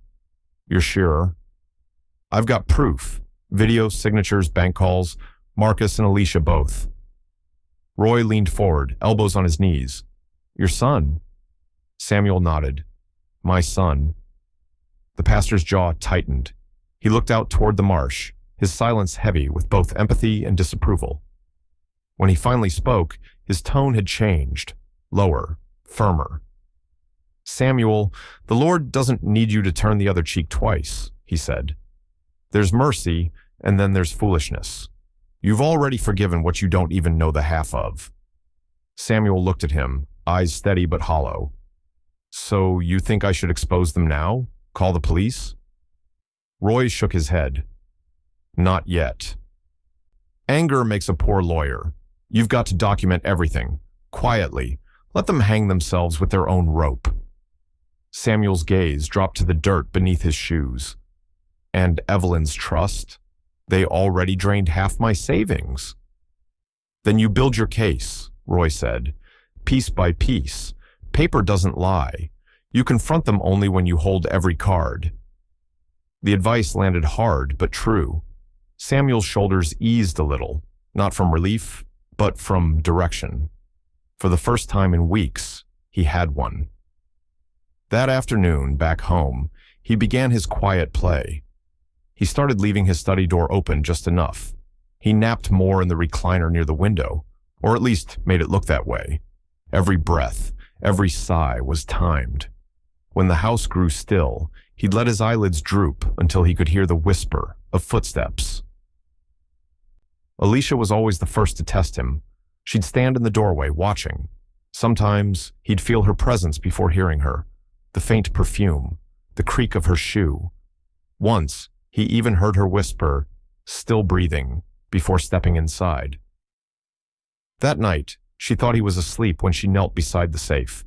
"You're sure?" "I've got proof. Video, signatures, bank calls, Marcus and Alicia both." Roy leaned forward, elbows on his knees. "Your son?" Samuel nodded. "My son." The pastor's jaw tightened. He looked out toward the marsh, his silence heavy with both empathy and disapproval. When he finally spoke, his tone had changed, lower, firmer. "Samuel, the Lord doesn't need you to turn the other cheek twice," he said. "There's mercy, and then there's foolishness. You've already forgiven what you don't even know the half of." Samuel looked at him, eyes steady but hollow. "So you think I should expose them now? Call the police?" Roy shook his head. "Not yet. Anger makes a poor lawyer. You've got to document everything, quietly. Let them hang themselves with their own rope." Samuel's gaze dropped to the dirt beneath his shoes. "And Evelyn's trust? They already drained half my savings." "Then you build your case," Roy said, "piece by piece. Paper doesn't lie. You confront them only when you hold every card." The advice landed hard but true. Samuel's shoulders eased a little, not from relief, but from direction. For the first time in weeks, he had one. That afternoon, back home, he began his quiet play. He started leaving his study door open just enough. He napped more in the recliner near the window, or at least made it look that way. Every breath, every sigh was timed. When the house grew still, he'd let his eyelids droop until he could hear the whisper of footsteps. Alicia was always the first to test him. She'd stand in the doorway, watching. Sometimes he'd feel her presence before hearing her, the faint perfume, the creak of her shoe. Once, he even heard her whisper, "Still breathing," before stepping inside. That night, she thought he was asleep when she knelt beside the safe.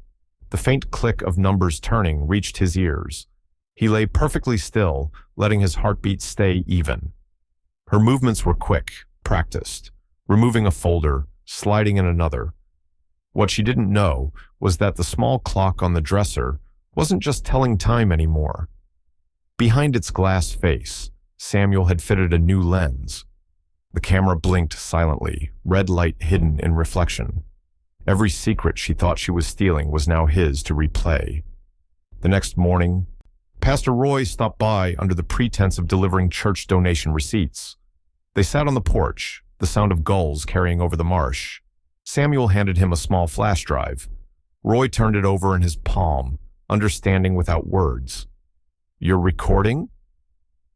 The faint click of numbers turning reached his ears. He lay perfectly still, letting his heartbeat stay even. Her movements were quick, practiced, removing a folder, sliding in another. What she didn't know was that the small clock on the dresser wasn't just telling time anymore. Behind its glass face, Samuel had fitted a new lens. The camera blinked silently, red light hidden in reflection. Every secret she thought she was stealing was now his to replay. The next morning, Pastor Roy stopped by under the pretense of delivering church donation receipts. They sat on the porch, the sound of gulls carrying over the marsh. Samuel handed him a small flash drive. Roy turned it over in his palm, understanding without words. "You're recording?"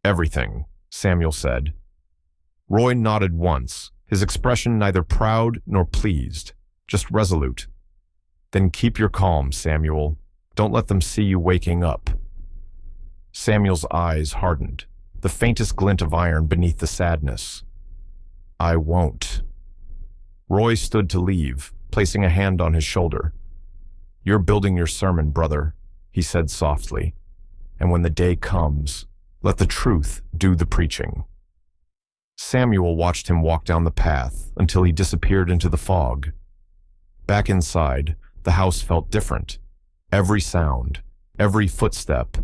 "Everything," Samuel said. Roy nodded once, his expression neither proud nor pleased, just resolute. "Then keep your calm, Samuel. Don't let them see you waking up." Samuel's eyes hardened, the faintest glint of iron beneath the sadness. "I won't." Roy stood to leave, placing a hand on his shoulder. "You're building your sermon, brother," he said softly. "And when the day comes, let the truth do the preaching." Samuel watched him walk down the path until he disappeared into the fog. Back inside, the house felt different. Every sound, every footstep,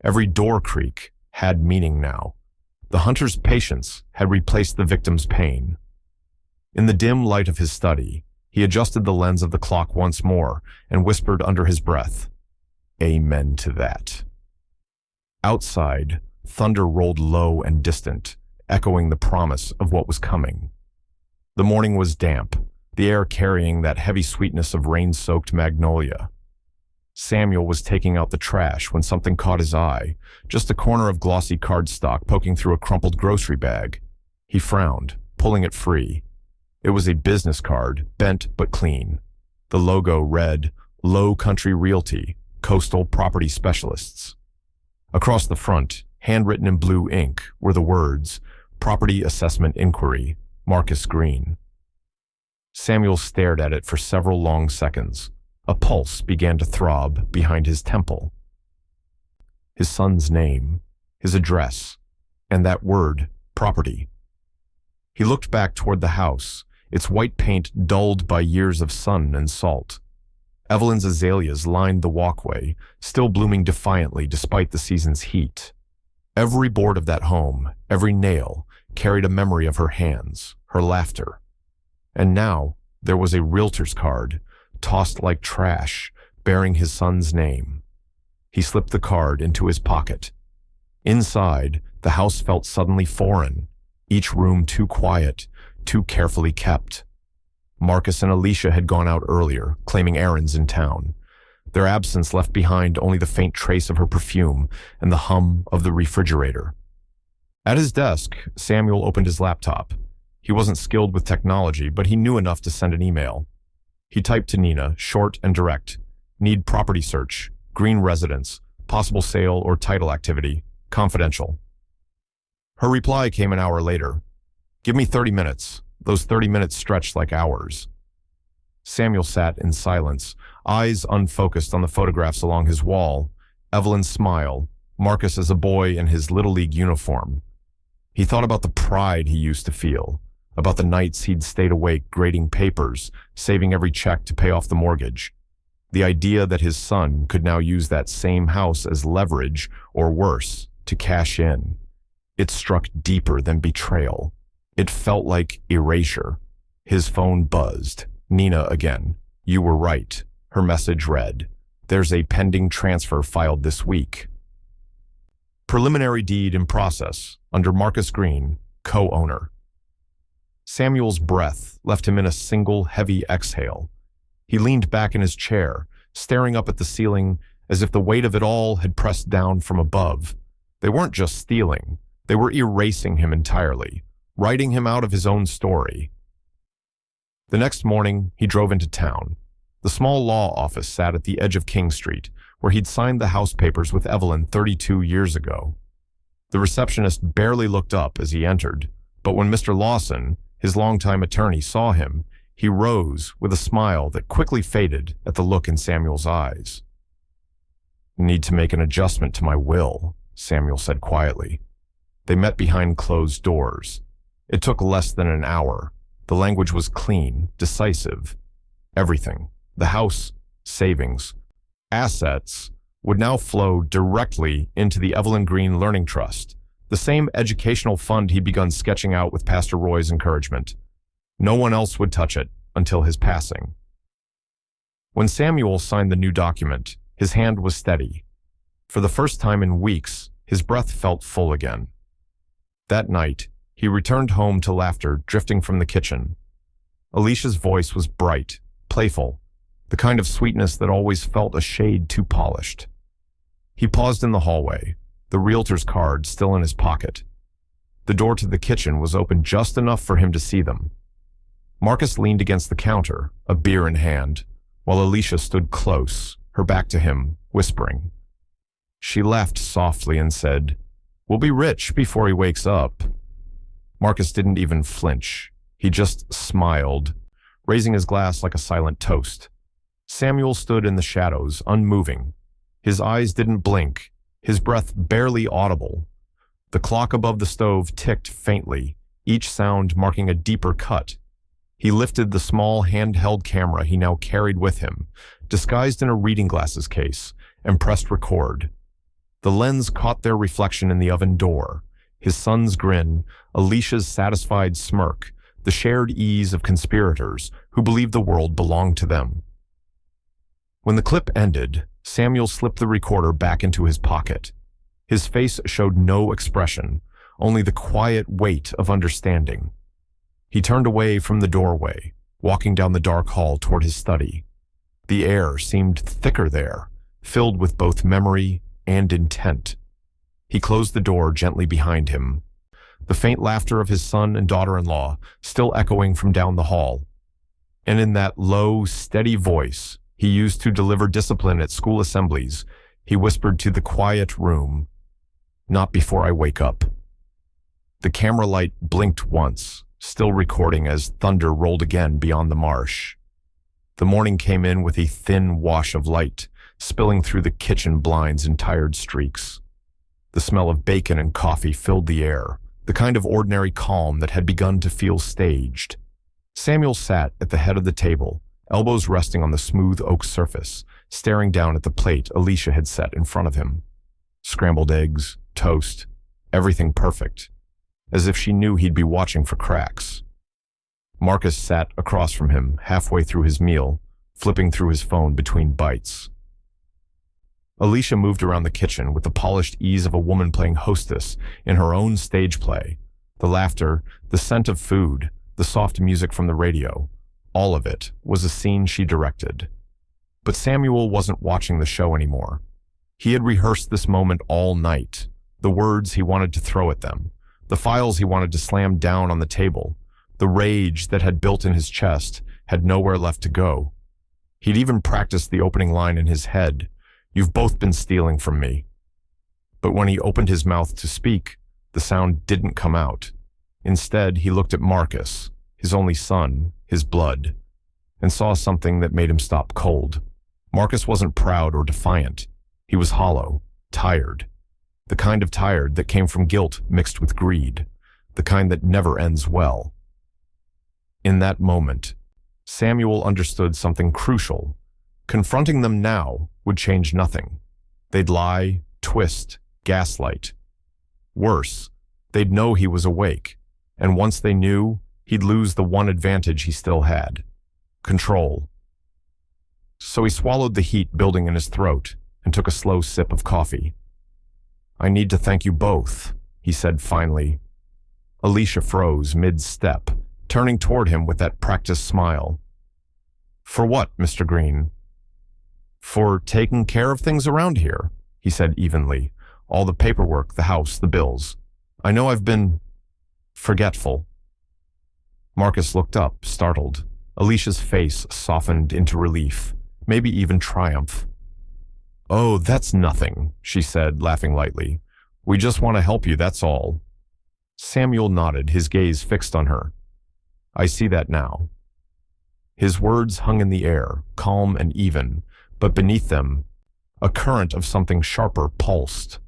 every door creak had meaning now. The hunter's patience had replaced the victim's pain. In the dim light of his study, he adjusted the lens of the clock once more and whispered under his breath, "Amen to that." Outside, thunder rolled low and distant, echoing the promise of what was coming. The morning was damp, the air carrying that heavy sweetness of rain-soaked magnolia. Samuel was taking out the trash when something caught his eye, just a corner of glossy cardstock poking through a crumpled grocery bag. He frowned, pulling it free. It was a business card, bent but clean. The logo read, "Low Country Realty, Coastal Property Specialists." Across the front, handwritten in blue ink, were the words, "Property Assessment Inquiry, Marcus Green." Samuel stared at it for several long seconds. A pulse began to throb behind his temple. His son's name, his address, and that word, property. He looked back toward the house, its white paint dulled by years of sun and salt. Evelyn's azaleas lined the walkway, still blooming defiantly despite the season's heat. Every board of that home, every nail, carried a memory of her hands, her laughter. And now there was a realtor's card, tossed like trash, bearing his son's name. He slipped the card into his pocket. Inside, the house felt suddenly foreign, each room too quiet, too carefully kept. Marcus and Alicia had gone out earlier, claiming errands in town. Their absence left behind only the faint trace of her perfume and the hum of the refrigerator. At his desk, Samuel opened his laptop. He wasn't skilled with technology, but he knew enough to send an email. He typed to Nina, short and direct. "Need property search, green residence, possible sale or title activity, confidential." Her reply came an hour later. "Give me 30 minutes. Those 30 minutes stretched like hours." Samuel sat in silence, eyes unfocused on the photographs along his wall, Evelyn's smile, Marcus as a boy in his Little League uniform. He thought about the pride he used to feel, about the nights he'd stayed awake grading papers, saving every check to pay off the mortgage. The idea that his son could now use that same house as leverage, or worse, to cash in. It struck deeper than betrayal. It felt like erasure. His phone buzzed. "Nina again. You were right." Her message read, "There's a pending transfer filed this week. Preliminary deed in process, under Marcus Green, co-owner." Samuel's breath left him in a single heavy exhale. He leaned back in his chair, staring up at the ceiling as if the weight of it all had pressed down from above. They weren't just stealing, they were erasing him entirely, writing him out of his own story. The next morning, he drove into town. The small law office sat at the edge of King Street, where he'd signed the house papers with Evelyn 32 years ago. The receptionist barely looked up as he entered, but when Mr. Lawson, his longtime attorney, saw him, he rose with a smile that quickly faded at the look in Samuel's eyes. "Need to make an adjustment to my will," Samuel said quietly. They met behind closed doors. It took less than an hour. The language was clean, decisive. Everything, the house, savings, assets, would now flow directly into the Evelyn Green Learning Trust, the same educational fund he'd begun sketching out with Pastor Roy's encouragement. No one else would touch it until his passing. When Samuel signed the new document, his hand was steady. For the first time in weeks, his breath felt full again. That night, he returned home to laughter drifting from the kitchen. Alicia's voice was bright, playful, the kind of sweetness that always felt a shade too polished. He paused in the hallway, the realtor's card still in his pocket. The door to the kitchen was open just enough for him to see them. Marcus leaned against the counter, a beer in hand, while Alicia stood close, her back to him, whispering. She laughed softly and said, "We'll be rich before he wakes up." Marcus didn't even flinch. He just smiled, raising his glass like a silent toast. Samuel stood in the shadows, unmoving. His eyes didn't blink, his breath barely audible. The clock above the stove ticked faintly, each sound marking a deeper cut. He lifted the small handheld camera he now carried with him, disguised in a reading glasses case, and pressed record. The lens caught their reflection in the oven door, his son's grin, Alicia's satisfied smirk, the shared ease of conspirators who believed the world belonged to them. When the clip ended, Samuel slipped the recorder back into his pocket. His face showed no expression, only the quiet weight of understanding. He turned away from the doorway, walking down the dark hall toward his study. The air seemed thicker there, filled with both memory and intent. He closed the door gently behind him, the faint laughter of his son and daughter-in-law still echoing from down the hall. And in that low, steady voice he used to deliver discipline at school assemblies, he whispered to the quiet room, "Not before I wake up." The camera light blinked once, still recording as thunder rolled again beyond the marsh. The morning came in with a thin wash of light, spilling through the kitchen blinds in tired streaks. The smell of bacon and coffee filled the air, the kind of ordinary calm that had begun to feel staged. Samuel sat at the head of the table, elbows resting on the smooth oak surface, staring down at the plate Alicia had set in front of him. Scrambled eggs, toast, everything perfect, as if she knew he'd be watching for cracks. Marcus sat across from him, halfway through his meal, flipping through his phone between bites. Alicia moved around the kitchen with the polished ease of a woman playing hostess in her own stage play. The laughter, the scent of food, the soft music from the radio, all of it was a scene she directed. But Samuel wasn't watching the show anymore. He had rehearsed this moment all night, the words he wanted to throw at them, the files he wanted to slam down on the table. The rage that had built in his chest had nowhere left to go. He'd even practiced the opening line in his head, "You've both been stealing from me." But when he opened his mouth to speak, the sound didn't come out. Instead, he looked at Marcus, his only son, his blood, and saw something that made him stop cold. Marcus wasn't proud or defiant. He was hollow, tired. The kind of tired that came from guilt mixed with greed, the kind that never ends well. In that moment, Samuel understood something crucial. Confronting them now would change nothing. They'd lie, twist, gaslight. Worse, they'd know he was awake, and once they knew, he'd lose the one advantage he still had: control. So he swallowed the heat building in his throat and took a slow sip of coffee. "I need to thank you both," he said finally. Alicia froze mid-step, turning toward him with that practiced smile. "For what, Mr. Green?" "For taking care of things around here," he said evenly. "All the paperwork, the house, the bills. I know I've been forgetful." Marcus looked up, startled. Alicia's face softened into relief, maybe even triumph. "Oh, that's nothing," she said, laughing lightly. "We just want to help you, that's all." Samuel nodded, his gaze fixed on her. "I see that now." His words hung in the air, calm and even, but beneath them, a current of something sharper pulsed.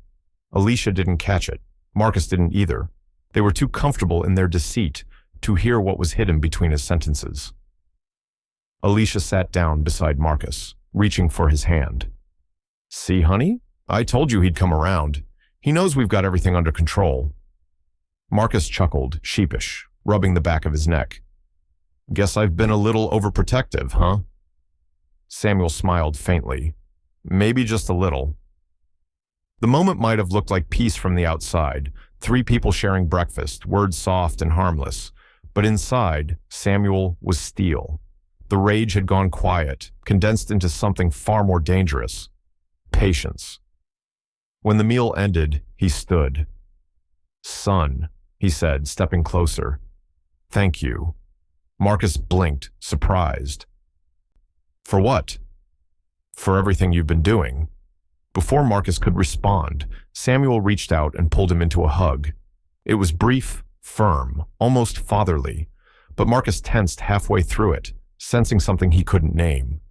Alicia didn't catch it. Marcus didn't either. They were too comfortable in their deceit to hear what was hidden between his sentences. Alicia sat down beside Marcus, reaching for his hand. "See, honey? I told you he'd come around. He knows we've got everything under control." Marcus chuckled, sheepish, rubbing the back of his neck. "Guess I've been a little overprotective, huh?" Samuel smiled faintly. "Maybe just a little." The moment might have looked like peace from the outside, three people sharing breakfast, words soft and harmless. But inside, Samuel was steel. The rage had gone quiet, condensed into something far more dangerous. Patience. When the meal ended, he stood. "Son," he said, stepping closer. "Thank you." Marcus blinked, surprised. "For what?" "For everything you've been doing." Before Marcus could respond, Samuel reached out and pulled him into a hug. It was brief, firm, almost fatherly, but Marcus tensed halfway through it, sensing something he couldn't name.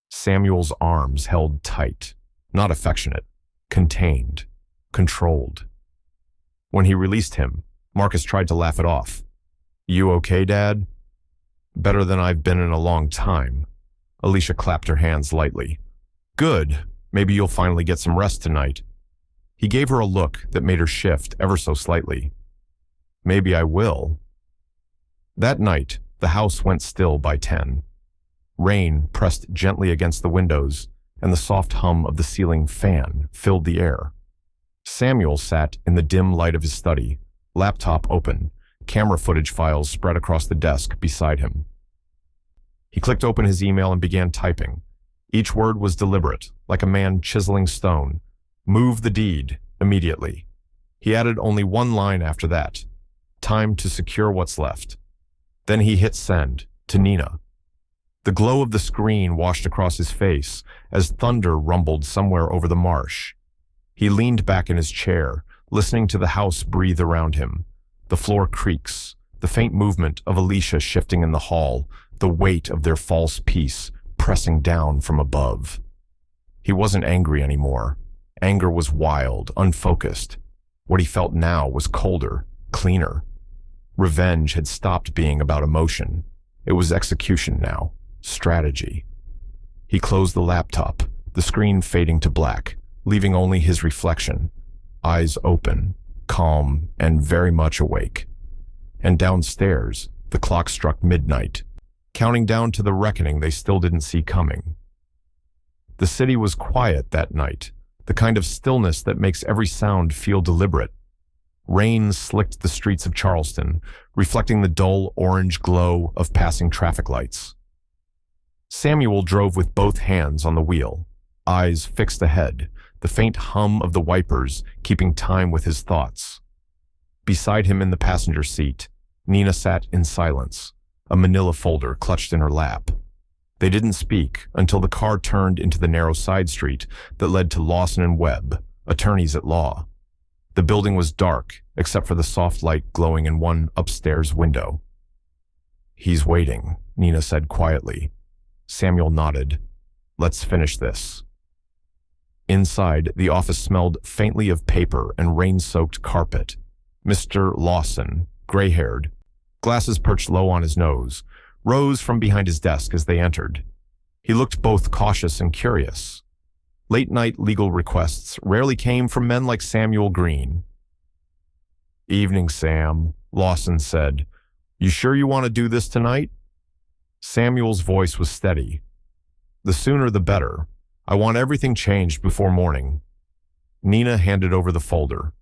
Samuel's arms held tight, not affectionate, contained, controlled. When he released him, Marcus tried to laugh it off. "You okay, Dad?" "Better than I've been in a long time." Alicia clapped her hands lightly. "Good. Maybe you'll finally get some rest tonight." He gave her a look that made her shift ever so slightly. "Maybe I will." That night, the house went still by 10. Rain pressed gently against the windows, and the soft hum of the ceiling fan filled the air. Samuel sat in the dim light of his study, laptop open, camera footage files spread across the desk beside him. He clicked open his email and began typing. Each word was deliberate, like a man chiseling stone. "Move the deed, immediately." He added only one line after that. "Time to secure what's left." Then he hit send, to Nina. The glow of the screen washed across his face as thunder rumbled somewhere over the marsh. He leaned back in his chair, listening to the house breathe around him. The floor creaks, the faint movement of Alicia shifting in the hall, the weight of their false peace pressing down from above. He wasn't angry anymore. Anger was wild, unfocused. What he felt now was colder, cleaner. Revenge had stopped being about emotion. It was execution now, strategy. He closed the laptop, the screen fading to black, leaving only his reflection, eyes open, calm, and very much awake. And downstairs, the clock struck midnight, counting down to the reckoning they still didn't see coming. The city was quiet that night, the kind of stillness that makes every sound feel deliberate. Rain slicked the streets of Charleston, reflecting the dull orange glow of passing traffic lights. Samuel drove with both hands on the wheel, eyes fixed ahead, the faint hum of the wipers keeping time with his thoughts. Beside him in the passenger seat, Nina sat in silence, a manila folder clutched in her lap. They didn't speak until the car turned into the narrow side street that led to Lawson and Webb, attorneys at law. The building was dark, except for the soft light glowing in one upstairs window. "He's waiting," Nina said quietly. Samuel nodded. "Let's finish this." Inside, the office smelled faintly of paper and rain-soaked carpet. Mr. Lawson, gray-haired, glasses perched low on his nose, rose from behind his desk as they entered. He looked both cautious and curious. Late-night legal requests rarely came from men like Samuel Green. "Evening, Sam," Lawson said. "You sure you want to do this tonight?" Samuel's voice was steady. "The sooner the better. I want everything changed before morning." Nina handed over the folder.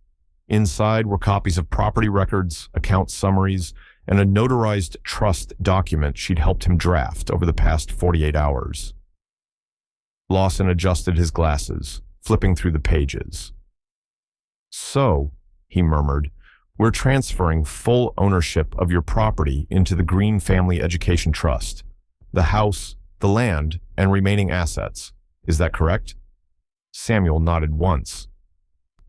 Inside were copies of property records, account summaries, and a notarized trust document she'd helped him draft over the past 48 hours. Lawson adjusted his glasses, flipping through the pages. "So," he murmured, We're transferring full ownership of your property into the Green Family Education Trust, the house, the land, and remaining assets. Is that correct? Samuel nodded once.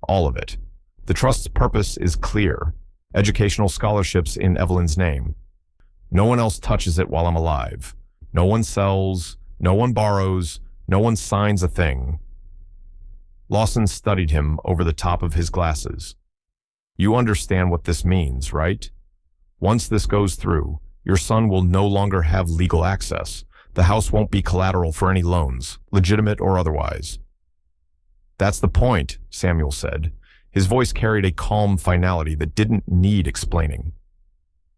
All of it. The trust's purpose is clear. Educational scholarships in Evelyn's name. No one else touches it while I'm alive. No one sells, no one borrows, no one signs a thing. Lawson studied him over the top of his glasses. You understand what this means, right? Once this goes through, your son will no longer have legal access. The house won't be collateral for any loans, legitimate or otherwise. That's the point, Samuel said. His voice carried a calm finality that didn't need explaining.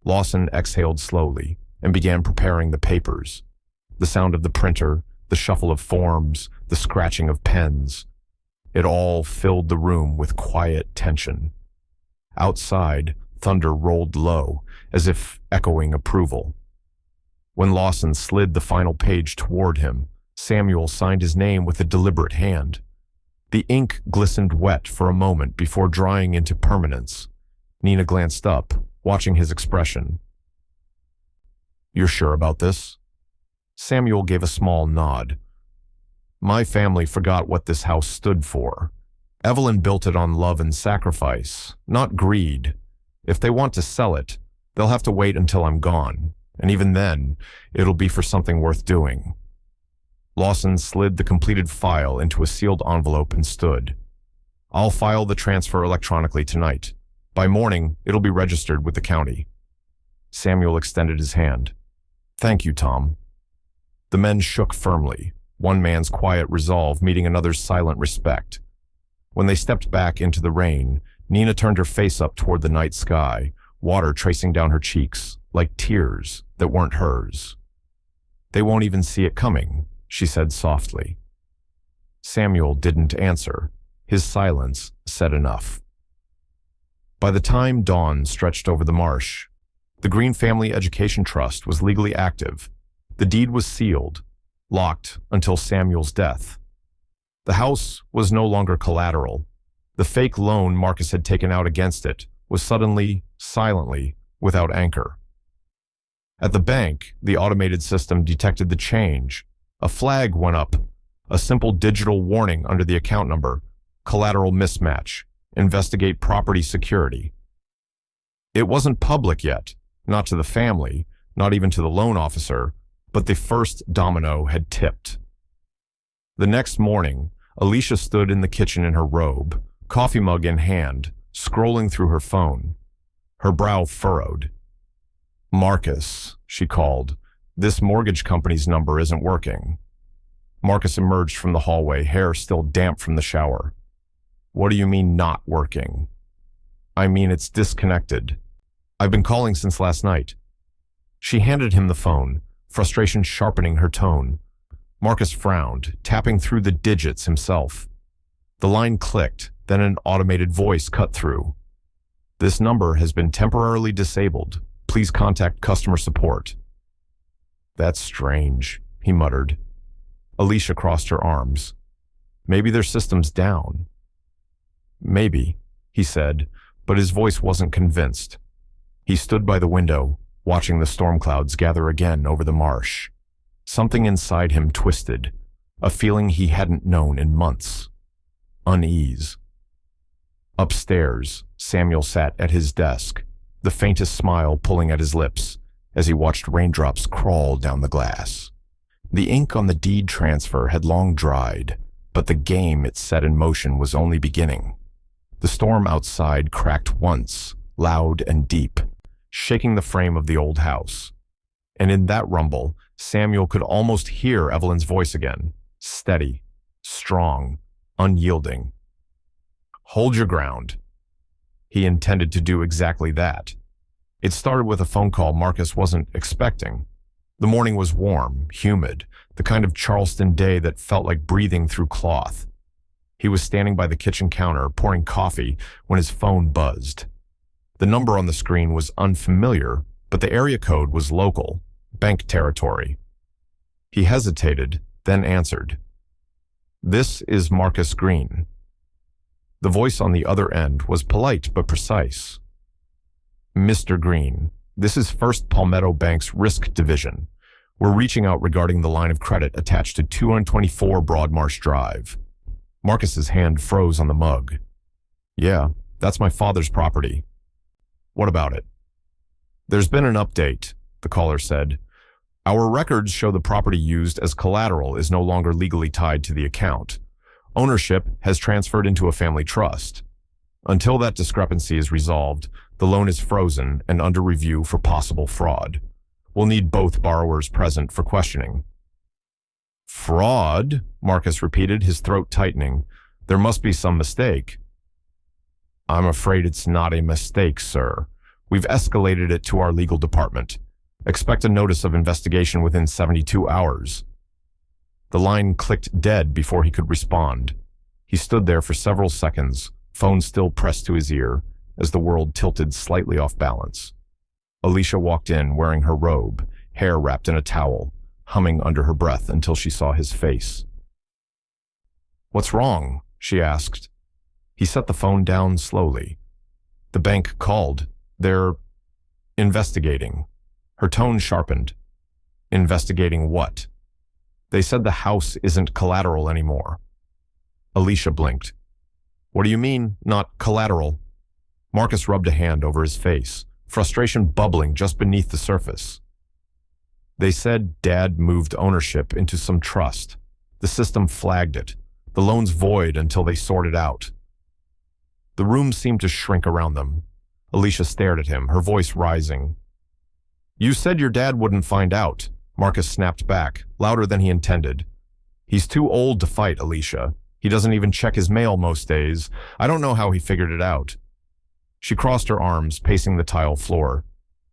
Lawson exhaled slowly and began preparing the papers. The sound of the printer, the shuffle of forms, the scratching of pens. It all filled the room with quiet tension. Outside, thunder rolled low, as if echoing approval. When Lawson slid the final page toward him, Samuel signed his name with a deliberate hand. The ink glistened wet for a moment before drying into permanence. Nina glanced up, watching his expression. You're sure about this? Samuel gave a small nod. My family forgot what this house stood for. Evelyn built it on love and sacrifice, not greed. If they want to sell it, they'll have to wait until I'm gone, and even then, it'll be for something worth doing. Lawson slid the completed file into a sealed envelope and stood. I'll file the transfer electronically tonight. By morning, it'll be registered with the county. Samuel extended his hand. Thank you, Tom. The men shook firmly, one man's quiet resolve meeting another's silent respect. When they stepped back into the rain, Nina turned her face up toward the night sky, water tracing down her cheeks, like tears that weren't hers. They won't even see it coming, she said softly. Samuel didn't answer. His silence said enough. By the time dawn stretched over the marsh, the Green Family Education Trust was legally active. The deed was sealed, locked until Samuel's death. The house was no longer collateral. The fake loan Marcus had taken out against it was suddenly, silently, without anchor. At the bank, the automated system detected the change. A flag went up, a simple digital warning under the account number, collateral mismatch, investigate property security. It wasn't public yet, not to the family, not even to the loan officer, but the first domino had tipped. The next morning, Alicia stood in the kitchen in her robe, coffee mug in hand, scrolling through her phone. Her brow furrowed. Marcus, she called. This mortgage company's number isn't working. Marcus emerged from the hallway, hair still damp from the shower. What do you mean not working? I mean it's disconnected. I've been calling since last night. She handed him the phone, frustration sharpening her tone. Marcus frowned, tapping through the digits himself. The line clicked, then an automated voice cut through. This number has been temporarily disabled. Please contact customer support. That's strange, he muttered. Alicia crossed her arms. Maybe their system's down. Maybe, he said, but his voice wasn't convinced. He stood by the window, watching the storm clouds gather again over the marsh. Something inside him twisted, a feeling he hadn't known in months. Unease. Upstairs, Samuel sat at his desk, the faintest smile pulling at his lips as he watched raindrops crawl down the glass. The ink on the deed transfer had long dried, but the game it set in motion was only beginning. The storm outside cracked once, loud and deep, shaking the frame of the old house. And in that rumble, Samuel could almost hear Evelyn's voice again, steady, strong, unyielding. Hold your ground. He intended to do exactly that. It started with a phone call Marcus wasn't expecting. The morning was warm, humid, the kind of Charleston day that felt like breathing through cloth. He was standing by the kitchen counter, pouring coffee, when his phone buzzed. The number on the screen was unfamiliar, but the area code was local, bank territory. He hesitated, then answered. This is Marcus Green. The voice on the other end was polite but precise. Mr. Green, this is First Palmetto Bank's Risk Division. We're reaching out regarding the line of credit attached to 224 Broadmarsh Drive. Marcus's hand froze on the mug. Yeah, that's my father's property. What about it? There's been an update, the caller said. Our records show the property used as collateral is no longer legally tied to the account. Ownership has transferred into a family trust. Until that discrepancy is resolved, the loan is frozen and under review for possible fraud. We'll need both borrowers present for questioning. Fraud? Marcus repeated, his throat tightening. There must be some mistake. I'm afraid it's not a mistake, sir. We've escalated it to our legal department. Expect a notice of investigation within 72 hours. The line clicked dead before he could respond. He stood there for several seconds, phone still pressed to his ear, as the world tilted slightly off balance. Alicia walked in wearing her robe, hair wrapped in a towel, humming under her breath until she saw his face. What's wrong? She asked. He set the phone down slowly. The bank called. They're investigating. Her tone sharpened. Investigating what? They said the house isn't collateral anymore. Alicia blinked. What do you mean, not collateral? Marcus rubbed a hand over his face, frustration bubbling just beneath the surface. They said Dad moved ownership into some trust. The system flagged it. The loan's void until they sort it out. The room seemed to shrink around them. Alicia stared at him, her voice rising. You said your dad wouldn't find out. Marcus snapped back, louder than he intended. He's too old to fight, Alicia. He doesn't even check his mail most days. I don't know how he figured it out. She crossed her arms, pacing the tile floor.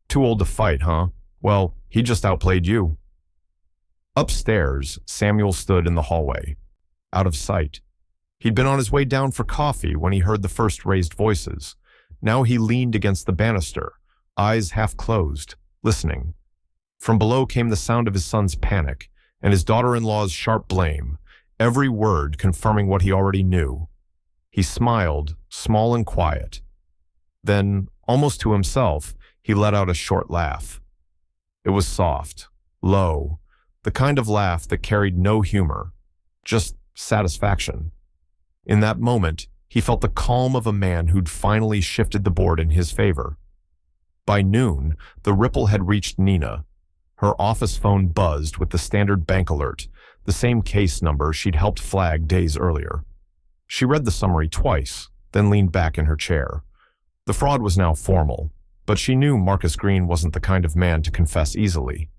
Too old to fight, huh? Well, he just outplayed you. Upstairs, Samuel stood in the hallway, out of sight. He'd been on his way down for coffee when he heard the first raised voices. Now he leaned against the banister, eyes half closed, listening. From below came the sound of his son's panic and his daughter-in-law's sharp blame, every word confirming what he already knew. He smiled, small and quiet. Then, almost to himself, he let out a short laugh. It was soft, low, the kind of laugh that carried no humor, just satisfaction. In that moment, he felt the calm of a man who'd finally shifted the board in his favor. By noon, the ripple had reached Nina. Her office phone buzzed with the standard bank alert, the same case number she'd helped flag days earlier. She read the summary twice, then leaned back in her chair. The fraud was now formal, but she knew Marcus Green wasn't the kind of man to confess easily.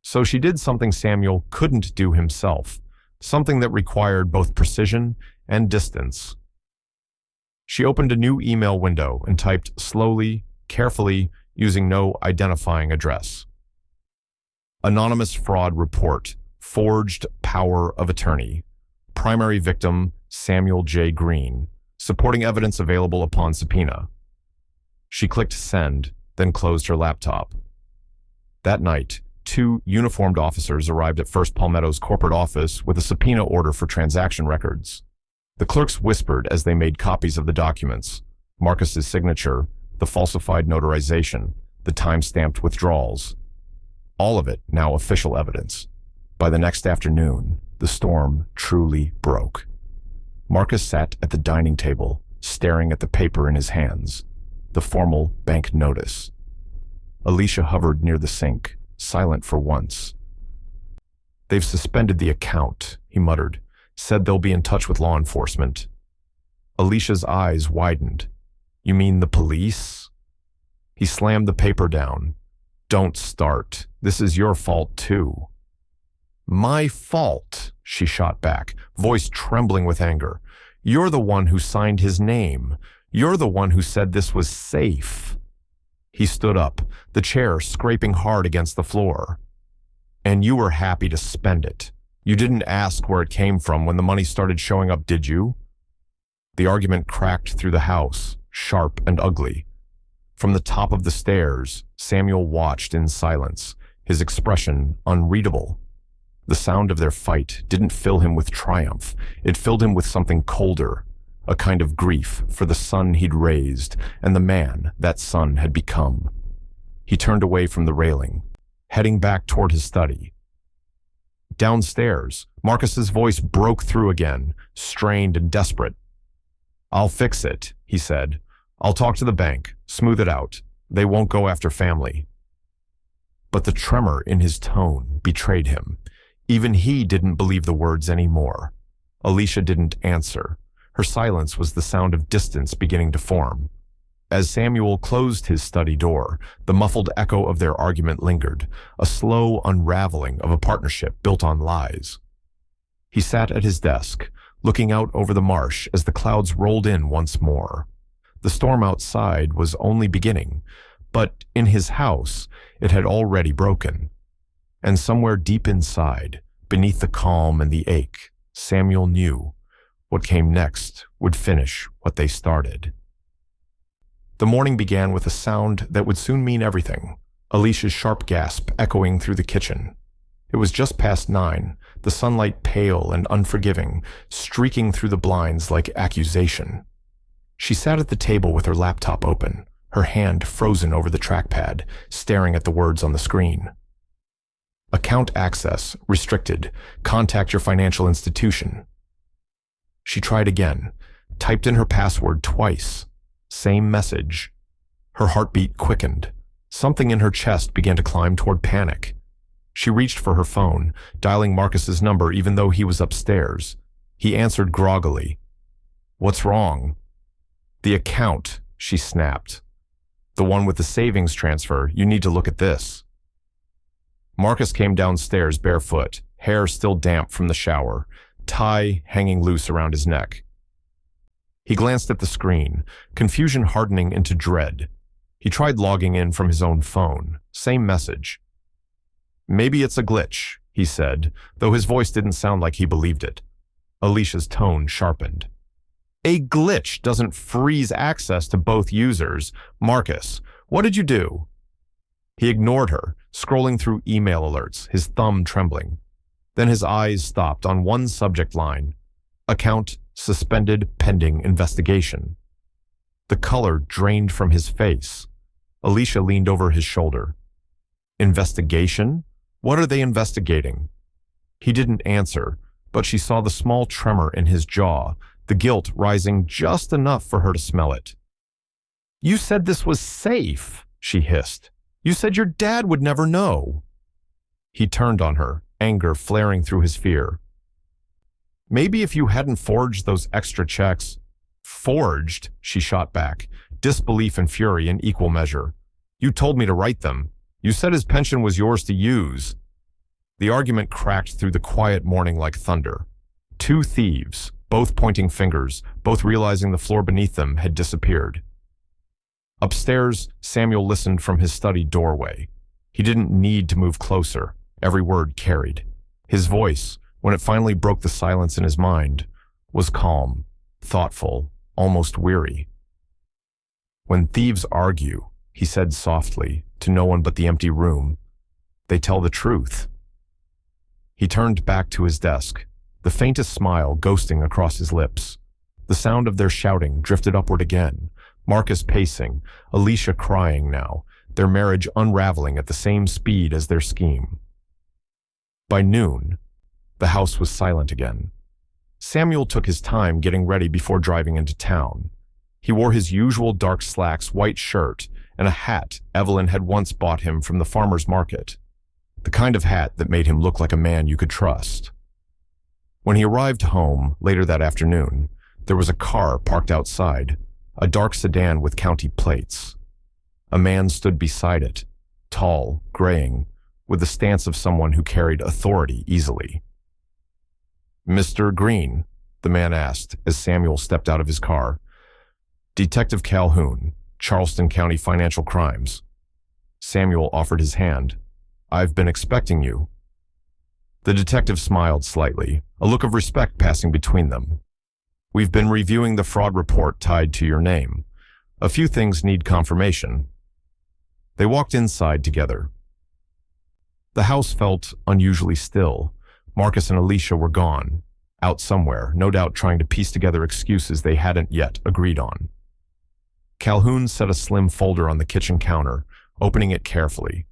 So she did something Samuel couldn't do himself, something that required both precision and distance. She opened a new email window and typed slowly, carefully, using no identifying address. Anonymous fraud report, forged power of attorney. Primary victim, Samuel J. Green. Supporting evidence available upon subpoena. She clicked send, then closed her laptop. That night, 2 uniformed officers arrived at First Palmetto's corporate office with a subpoena order for transaction records. The clerks whispered as they made copies of the documents. Marcus's signature, the falsified notarization, the time-stamped withdrawals. All of it now official evidence. By the next afternoon, the storm truly broke. Marcus sat at the dining table, staring at the paper in his hands, the formal bank notice. Alicia hovered near the sink, silent for once. They've suspended the account, he muttered, said they'll be in touch with law enforcement. Alicia's eyes widened. You mean the police? He slammed the paper down. Don't start. This is your fault too. My fault, she shot back, voice trembling with anger. You're the one who signed his name. You're the one who said this was safe. He stood up, the chair scraping hard against the floor. And you were happy to spend it. You didn't ask where it came from when the money started showing up, did you? The argument cracked through the house, sharp and ugly. From the top of the stairs, Samuel watched in silence, his expression unreadable. The sound of their fight didn't fill him with triumph. It filled him with something colder, a kind of grief for the son he'd raised and the man that son had become. He turned away from the railing, heading back toward his study. Downstairs, Marcus's voice broke through again, strained and desperate. "I'll fix it," he said. "I'll talk to the bank, smooth it out. They won't go after family." But the tremor in his tone betrayed him. Even he didn't believe the words anymore. Alicia didn't answer. Her silence was the sound of distance beginning to form. As Samuel closed his study door, the muffled echo of their argument lingered, a slow unraveling of a partnership built on lies. He sat at his desk, looking out over the marsh as the clouds rolled in once more. The storm outside was only beginning, but in his house it had already broken. And somewhere deep inside, beneath the calm and the ache, Samuel knew what came next would finish what they started. The morning began with a sound that would soon mean everything, Alicia's sharp gasp echoing through the kitchen. It was just past 9, the sunlight pale and unforgiving, streaking through the blinds like accusation. She sat at the table with her laptop open, her hand frozen over the trackpad, staring at the words on the screen. "Account access restricted. Contact your financial institution." She tried again, typed in her password twice. Same message. Her heartbeat quickened. Something in her chest began to climb toward panic. She reached for her phone, dialing Marcus's number even though he was upstairs. He answered groggily. "What's wrong?" "The account," she snapped. "The one with the savings transfer. You need to look at this." Marcus came downstairs barefoot, hair still damp from the shower, tie hanging loose around his neck. He glanced at the screen, confusion hardening into dread. He tried logging in from his own phone. Same message. "Maybe it's a glitch," he said, though his voice didn't sound like he believed it. Alicia's tone sharpened. "A glitch doesn't freeze access to both users. Marcus, what did you do?" He ignored her, scrolling through email alerts, his thumb trembling. Then his eyes stopped on one subject line. Account suspended pending investigation. The color drained from his face. Alicia leaned over his shoulder. "Investigation? What are they investigating?" He didn't answer, but she saw the small tremor in his jaw, the guilt rising just enough for her to smell it. "You said this was safe," she hissed. "You said your dad would never know." He turned on her, anger flaring through his fear. "Maybe if you hadn't forged those extra checks—" "Forged?" she shot back, disbelief and fury in equal measure. "You told me to write them. You said his pension was yours to use." The argument cracked through the quiet morning like thunder. Two thieves, both pointing fingers, both realizing the floor beneath them had disappeared. Upstairs, Samuel listened from his study doorway. He didn't need to move closer. Every word carried. His voice, when it finally broke the silence in his mind, was calm, thoughtful, almost weary. "When thieves argue," he said softly, to no one but the empty room, "they tell the truth." He turned back to his desk, the faintest smile ghosting across his lips. The sound of their shouting drifted upward again, Marcus pacing, Alicia crying now, their marriage unraveling at the same speed as their scheme. By noon, the house was silent again. Samuel took his time getting ready before driving into town. He wore his usual dark slacks, white shirt, and a hat Evelyn had once bought him from the farmer's market. The kind of hat that made him look like a man you could trust. When he arrived home later that afternoon, there was a car parked outside, a dark sedan with county plates. A man stood beside it, tall, graying, with the stance of someone who carried authority easily. "Mr. Green?" the man asked as Samuel stepped out of his car. "Detective Calhoun, Charleston County Financial Crimes." Samuel offered his hand. "I've been expecting you." The detective smiled slightly, a look of respect passing between them. "We've been reviewing the fraud report tied to your name. A few things need confirmation." They walked inside together. The house felt unusually still. Marcus and Alicia were gone. out somewhere, no doubt trying to piece together excuses they hadn't yet agreed on. Calhoun set a slim folder on the kitchen counter, opening it carefully.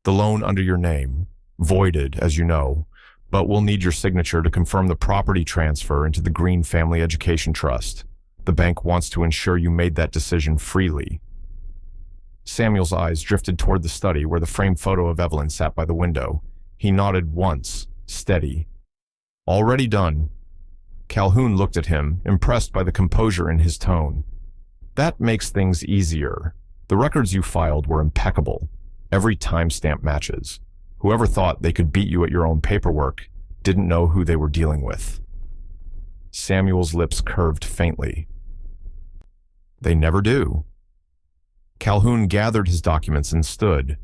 The loan under your name, voided, as you know, but we'll need your signature to confirm the property transfer into the Green Family Education Trust. The bank wants to ensure you made that decision freely. Samuel's eyes drifted toward the study where the framed photo of Evelyn sat by the window. He nodded once, steady. Already done. Calhoun looked at him, impressed by the composure in his tone. That makes things easier. The records you filed were impeccable. Every timestamp matches. Whoever thought they could beat you at your own paperwork didn't know who they were dealing with. Samuel's lips curved faintly. They never do. Calhoun gathered his documents and stood.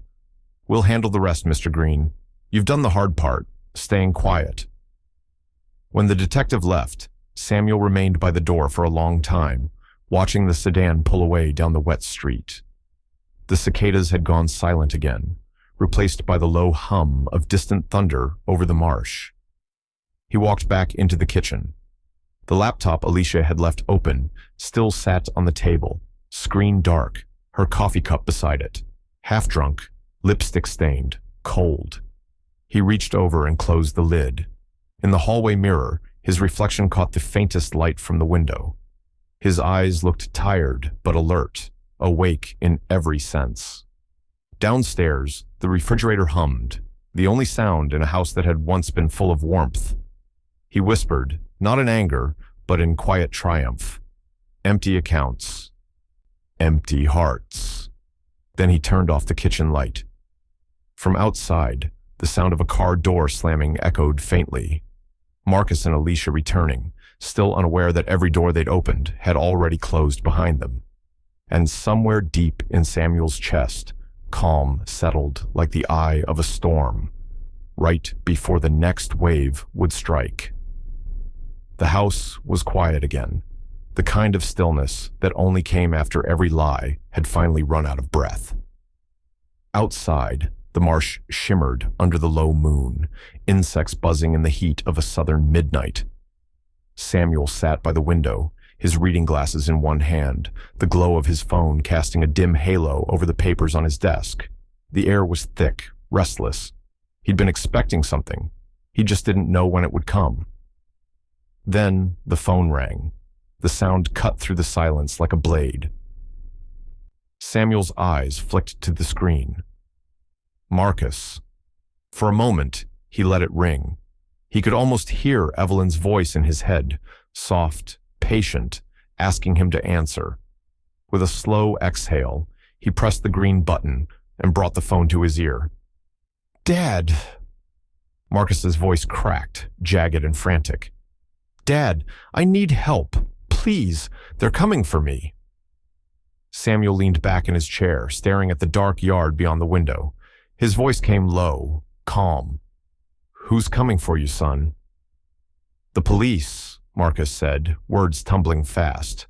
We'll handle the rest, Mr. Green. You've done the hard part, staying quiet. When the detective left, Samuel remained by the door for a long time, watching the sedan pull away down the wet street. The cicadas had gone silent again, replaced by the low hum of distant thunder over the marsh. He walked back into the kitchen. The laptop Alicia had left open still sat on the table, screen dark, her coffee cup beside it. Half drunk, lipstick stained, cold. He reached over and closed the lid. In the hallway mirror, his reflection caught the faintest light from the window. His eyes looked tired but alert, awake in every sense. Downstairs, the refrigerator hummed, the only sound in a house that had once been full of warmth. He whispered, not in anger, but in quiet triumph. Empty accounts. Empty hearts. Then he turned off the kitchen light. From outside, the sound of a car door slamming echoed faintly. Marcus and Alicia returning, still unaware that every door they'd opened had already closed behind them. And somewhere deep in Samuel's chest, calm settled like the eye of a storm, right before the next wave would strike. The house was quiet again, the kind of stillness that only came after every lie had finally run out of breath. Outside, the marsh shimmered under the low moon, insects buzzing in the heat of a southern midnight. Samuel sat by the window, his reading glasses in one hand, the glow of his phone casting a dim halo over the papers on his desk. The air was thick, restless. He'd been expecting something. He just didn't know when it would come. Then the phone rang. The sound cut through the silence like a blade. Samuel's eyes flicked to the screen. Marcus. For a moment, he let it ring. He could almost hear Evelyn's voice in his head, soft, patient, asking him to answer. With a slow exhale, he pressed the green button and brought the phone to his ear. Dad! Marcus's voice cracked, jagged and frantic. Dad, I need help. Please, they're coming for me. Samuel leaned back in his chair, staring at the dark yard beyond the window. His voice came low, calm. Who's coming for you, son? The police, Marcus said, words tumbling fast.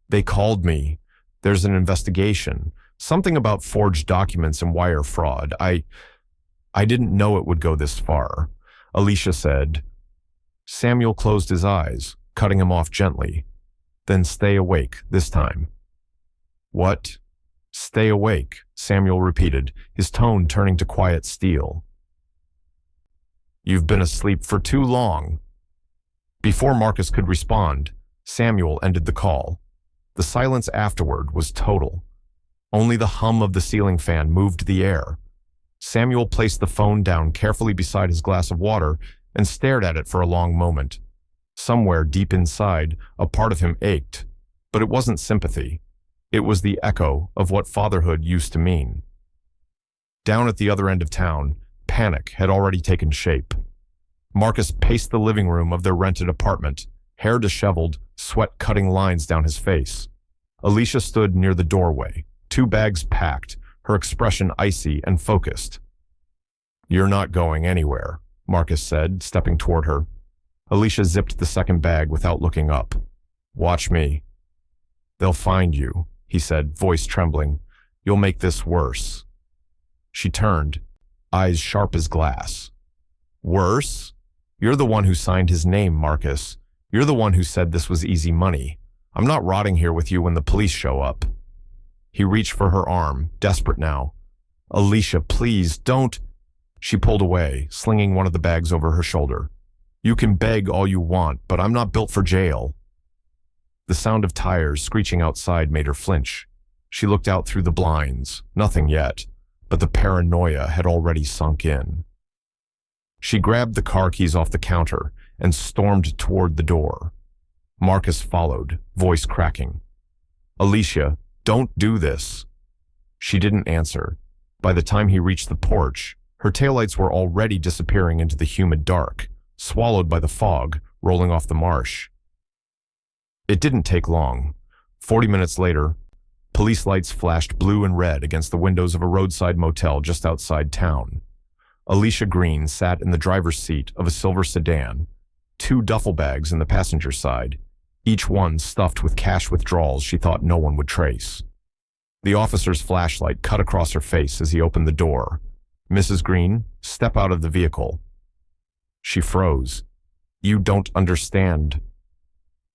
They called me. There's an investigation. Something about forged documents and wire fraud. I didn't know it would go this far, Alicia said. Samuel closed his eyes, cutting him off gently. Then stay awake this time. What? Stay awake, Samuel repeated, his tone turning to quiet steel. You've been asleep for too long. Before Marcus could respond, Samuel ended the call. The silence afterward was total. Only the hum of the ceiling fan moved the air. Samuel placed the phone down carefully beside his glass of water and stared at it for a long moment. Somewhere deep inside, a part of him ached, but it wasn't sympathy. It was the echo of what fatherhood used to mean. Down at the other end of town, panic had already taken shape. Marcus paced the living room of their rented apartment, hair disheveled, sweat cutting lines down his face. Alicia stood near the doorway, 2 bags packed, her expression icy and focused. You're not going anywhere, Marcus said, stepping toward her. Alicia zipped the second bag without looking up. Watch me. They'll find you, he said, voice trembling. You'll make this worse. She turned, eyes sharp as glass. Worse? You're the one who signed his name, Marcus. You're the one who said this was easy money. I'm not rotting here with you when the police show up." He reached for her arm, desperate now. "Alicia, please, don't." She pulled away, slinging one of the bags over her shoulder. "You can beg all you want, but I'm not built for jail." The sound of tires screeching outside made her flinch. She looked out through the blinds. Nothing yet, but the paranoia had already sunk in. She grabbed the car keys off the counter and stormed toward the door. Marcus followed, voice cracking. "Alicia, don't do this." She didn't answer. By the time he reached the porch, her taillights were already disappearing into the humid dark, swallowed by the fog rolling off the marsh. It didn't take long. 40 minutes later, police lights flashed blue and red against the windows of a roadside motel just outside town. Alicia Green sat in the driver's seat of a silver sedan, 2 duffel bags in the passenger side, each one stuffed with cash withdrawals she thought no one would trace. The officer's flashlight cut across her face as he opened the door. "Mrs. Green, step out of the vehicle." She froze. "You don't understand."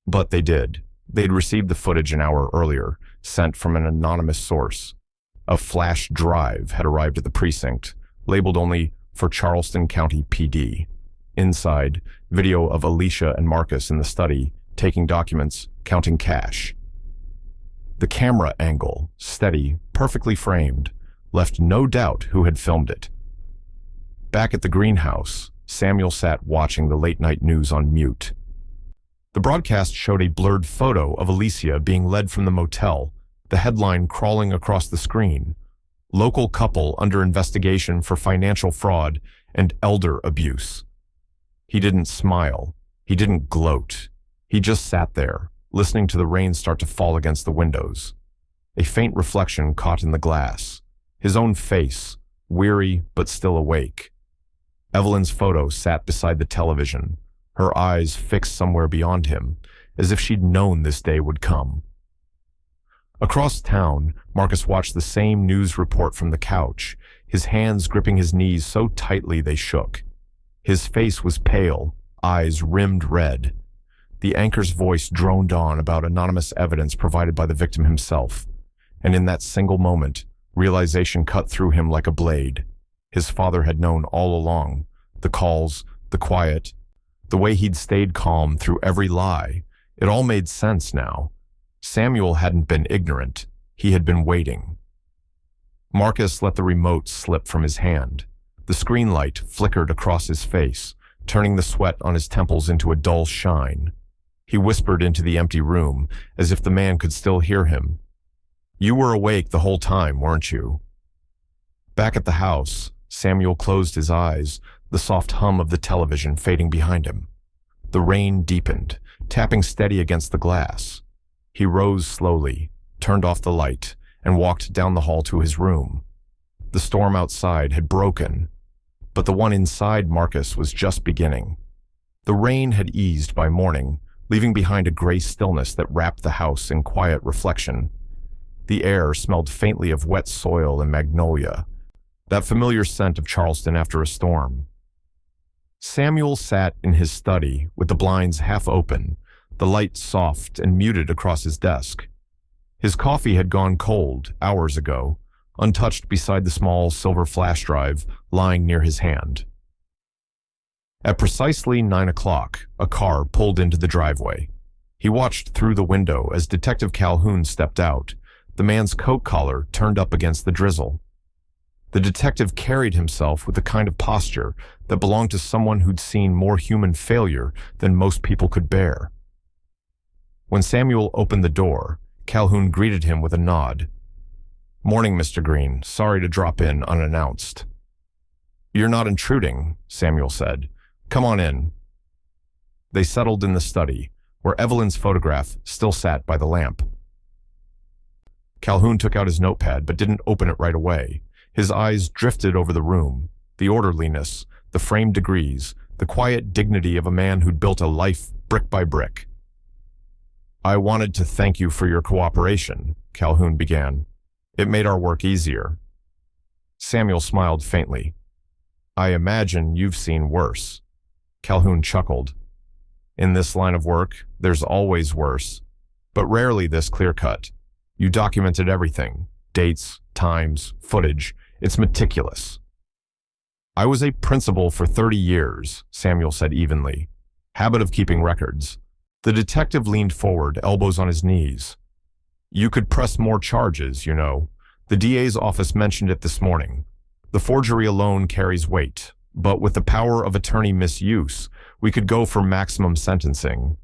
But they did. They'd received the footage an hour earlier, sent from an anonymous source. A flash drive had arrived at the precinct, labeled only for Charleston County PD. Inside, video of Alicia and Marcus in the study, taking documents, counting cash. The camera angle, steady, perfectly framed, left no doubt who had filmed it. Back at the greenhouse, Samuel sat watching the late-night news on mute. The broadcast showed a blurred photo of Alicia being led from the motel, the headline crawling across the screen. "Local couple under investigation for financial fraud and elder abuse." He didn't smile. He didn't gloat. He just sat there, listening to the rain start to fall against the windows. A faint reflection caught in the glass. His own face, weary but still awake. Evelyn's photo sat beside the television, her eyes fixed somewhere beyond him, as if she'd known this day would come. Across town, Marcus watched the same news report from the couch, his hands gripping his knees so tightly they shook. His face was pale, eyes rimmed red. The anchor's voice droned on about anonymous evidence provided by the victim himself, and in that single moment, realization cut through him like a blade. His father had known all along. The calls, the quiet, the way he'd stayed calm through every lie. It all made sense now. Samuel hadn't been ignorant. He had been waiting. Marcus let the remote slip from his hand. The screen light flickered across his face, turning the sweat on his temples into a dull shine. He whispered into the empty room, as if the man could still hear him. "You were awake the whole time, weren't you?" Back at the house, Samuel closed his eyes, the soft hum of the television fading behind him. The rain deepened, tapping steady against the glass. He rose slowly, turned off the light, and walked down the hall to his room. The storm outside had broken, but the one inside Marcus was just beginning. The rain had eased by morning, leaving behind a gray stillness that wrapped the house in quiet reflection. The air smelled faintly of wet soil and magnolia, that familiar scent of Charleston after a storm. Samuel sat in his study with the blinds half open, the light soft and muted across his desk. His coffee had gone cold hours ago, untouched beside the small silver flash drive lying near his hand. At precisely 9 o'clock, a car pulled into the driveway. He watched through the window as Detective Calhoun stepped out, the man's coat collar turned up against the drizzle. The detective carried himself with the kind of posture that belonged to someone who'd seen more human failure than most people could bear. When Samuel opened the door, Calhoun greeted him with a nod. "Morning, Mr. Green. Sorry to drop in unannounced." "You're not intruding," Samuel said. "Come on in." They settled in the study, where Evelyn's photograph still sat by the lamp. Calhoun took out his notepad but didn't open it right away. His eyes drifted over the room, the orderliness, the framed degrees, the quiet dignity of a man who'd built a life brick by brick. "I wanted to thank you for your cooperation," Calhoun began. "It made our work easier." Samuel smiled faintly. "I imagine you've seen worse." Calhoun chuckled. In this line of work, there's always worse, but rarely this clear-cut. You documented everything. Dates, times, footage. It's meticulous. I was a principal for 30 years, Samuel said evenly. Habit of keeping records. The detective leaned forward, elbows on his knees. You could press more charges, you know. The DA's office mentioned it this morning. The forgery alone carries weight, but with the power of attorney misuse, we could go for maximum sentencing.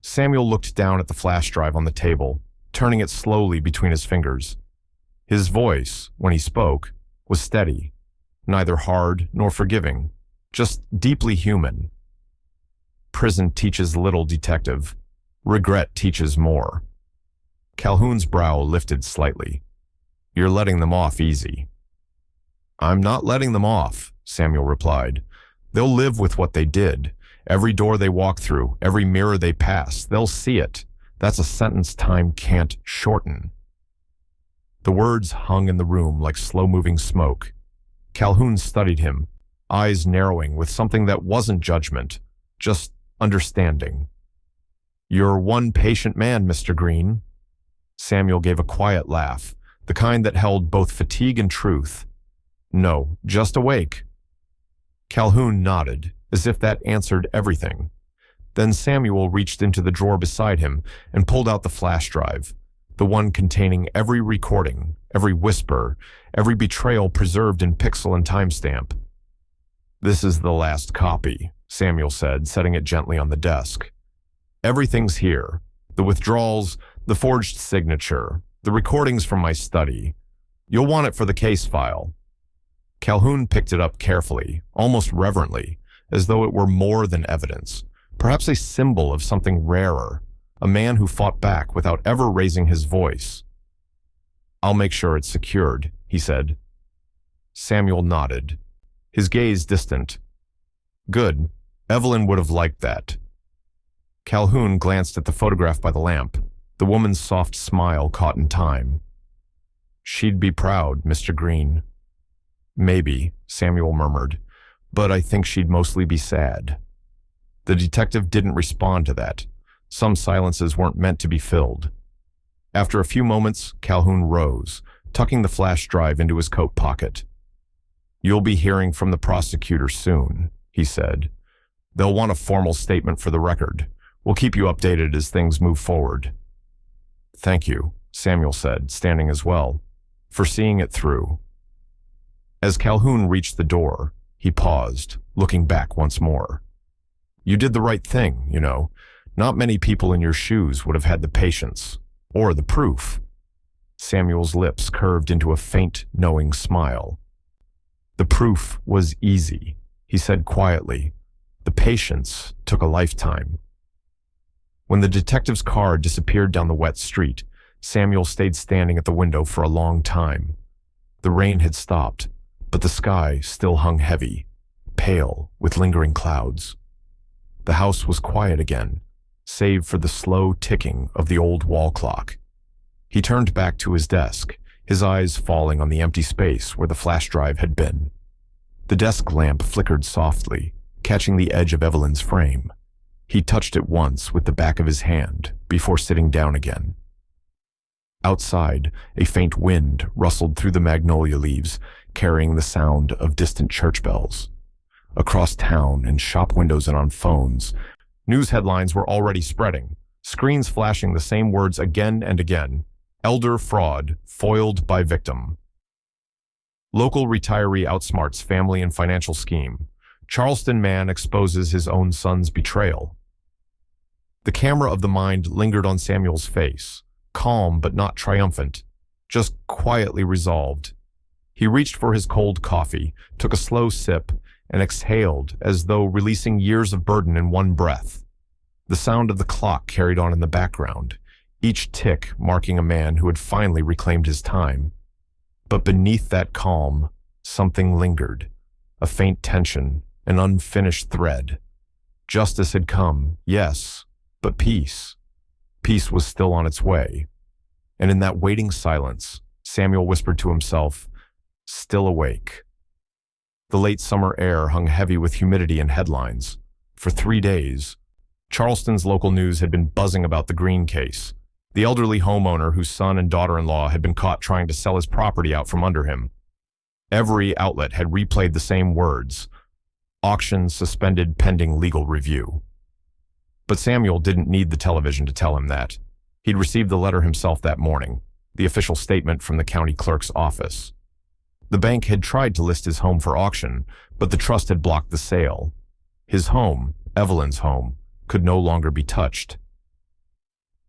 Samuel looked down at the flash drive on the table, turning it slowly between his fingers. His voice, when he spoke, was steady, neither hard nor forgiving, just deeply human. Prison teaches little, detective. Regret teaches more. Calhoun's brow lifted slightly. You're letting them off easy. I'm not letting them off, Samuel replied. They'll live with what they did. Every door they walk through, every mirror they pass, they'll see it. That's a sentence time can't shorten. The words hung in the room like slow-moving smoke. Calhoun studied him, eyes narrowing with something that wasn't judgment, just understanding. You're one patient man, Mr. Green. Samuel gave a quiet laugh, the kind that held both fatigue and truth. No, just awake. Calhoun nodded, as if that answered everything. Then Samuel reached into the drawer beside him and pulled out the flash drive, the one containing every recording, every whisper, every betrayal preserved in pixel and timestamp. This is the last copy, Samuel said, setting it gently on the desk. Everything's here. The withdrawals, the forged signature, the recordings from my study. You'll want it for the case file. Calhoun picked it up carefully, almost reverently, as though it were more than evidence, perhaps a symbol of something rarer, a man who fought back without ever raising his voice. I'll make sure it's secured, he said. Samuel nodded, his gaze distant. Good. Evelyn would have liked that. Calhoun glanced at the photograph by the lamp, the woman's soft smile caught in time. She'd be proud, Mr. Green. Maybe, Samuel murmured, but I think she'd mostly be sad. The detective didn't respond to that. Some silences weren't meant to be filled. After a few moments, Calhoun rose, tucking the flash drive into his coat pocket. You'll be hearing from the prosecutor soon, he said. They'll want a formal statement for the record. We'll keep you updated as things move forward. Thank you, Samuel said, standing as well, for seeing it through. As Calhoun reached the door, he paused, looking back once more. You did the right thing, you know. Not many people in your shoes would have had the patience, or the proof. Samuel's lips curved into a faint, knowing smile. The proof was easy, he said quietly. The patience took a lifetime. When the detective's car disappeared down the wet street, Samuel stayed standing at the window for a long time. The rain had stopped, but the sky still hung heavy, pale with lingering clouds. The house was quiet again, save for the slow ticking of the old wall clock. He turned back to his desk, his eyes falling on the empty space where the flash drive had been. The desk lamp flickered softly, catching the edge of Evelyn's frame. He touched it once with the back of his hand before sitting down again. Outside, a faint wind rustled through the magnolia leaves, carrying the sound of distant church bells. Across town, in shop windows and on phones, news headlines were already spreading, screens flashing the same words again and again. Elder fraud, foiled by victim. Local retiree outsmarts family in financial scheme. Charleston man exposes his own son's betrayal. The camera of the mind lingered on Samuel's face, calm but not triumphant, just quietly resolved. He reached for his cold coffee, took a slow sip, and exhaled as though releasing years of burden in one breath. The sound of the clock carried on in the background, each tick marking a man who had finally reclaimed his time. But beneath that calm, something lingered, a faint tension, an unfinished thread. Justice had come, yes, but peace. Peace was still on its way. And in that waiting silence, Samuel whispered to himself, still awake. The late summer air hung heavy with humidity and headlines. For 3 days, Charleston's local news had been buzzing about the Green case, the elderly homeowner whose son and daughter-in-law had been caught trying to sell his property out from under him. Every outlet had replayed the same words: auction suspended pending legal review. But Samuel didn't need the television to tell him that. He'd received the letter himself that morning, the official statement from the county clerk's office. The bank had tried to list his home for auction, but the trust had blocked the sale. His home, Evelyn's home, could no longer be touched.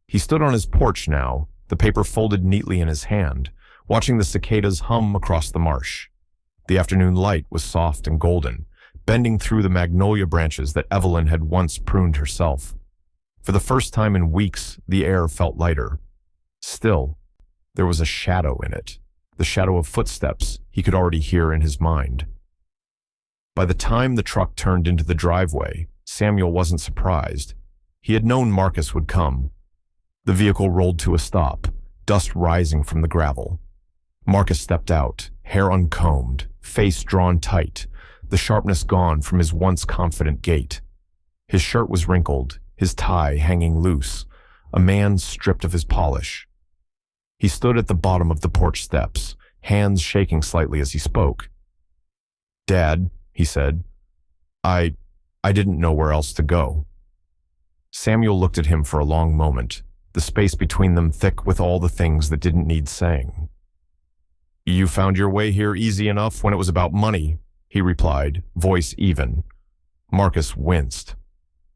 He stood on his porch now, the paper folded neatly in his hand, watching the cicadas hum across the marsh. The afternoon light was soft and golden, bending through the magnolia branches that Evelyn had once pruned herself. For the first time in weeks, the air felt lighter. Still, there was a shadow in it, the shadow of footsteps he could already hear in his mind. By the time the truck turned into the driveway, Samuel wasn't surprised. He had known Marcus would come. The vehicle rolled to a stop, dust rising from the gravel. Marcus stepped out, hair uncombed, face drawn tight, the sharpness gone from his once confident gait. His shirt was wrinkled, his tie hanging loose, a man stripped of his polish. He stood at the bottom of the porch steps, hands shaking slightly as he spoke. "Dad," he said, I didn't know where else to go." Samuel looked at him for a long moment, the space between them thick with all the things that didn't need saying. "You found your way here easy enough when it was about money," he replied, voice even. Marcus winced.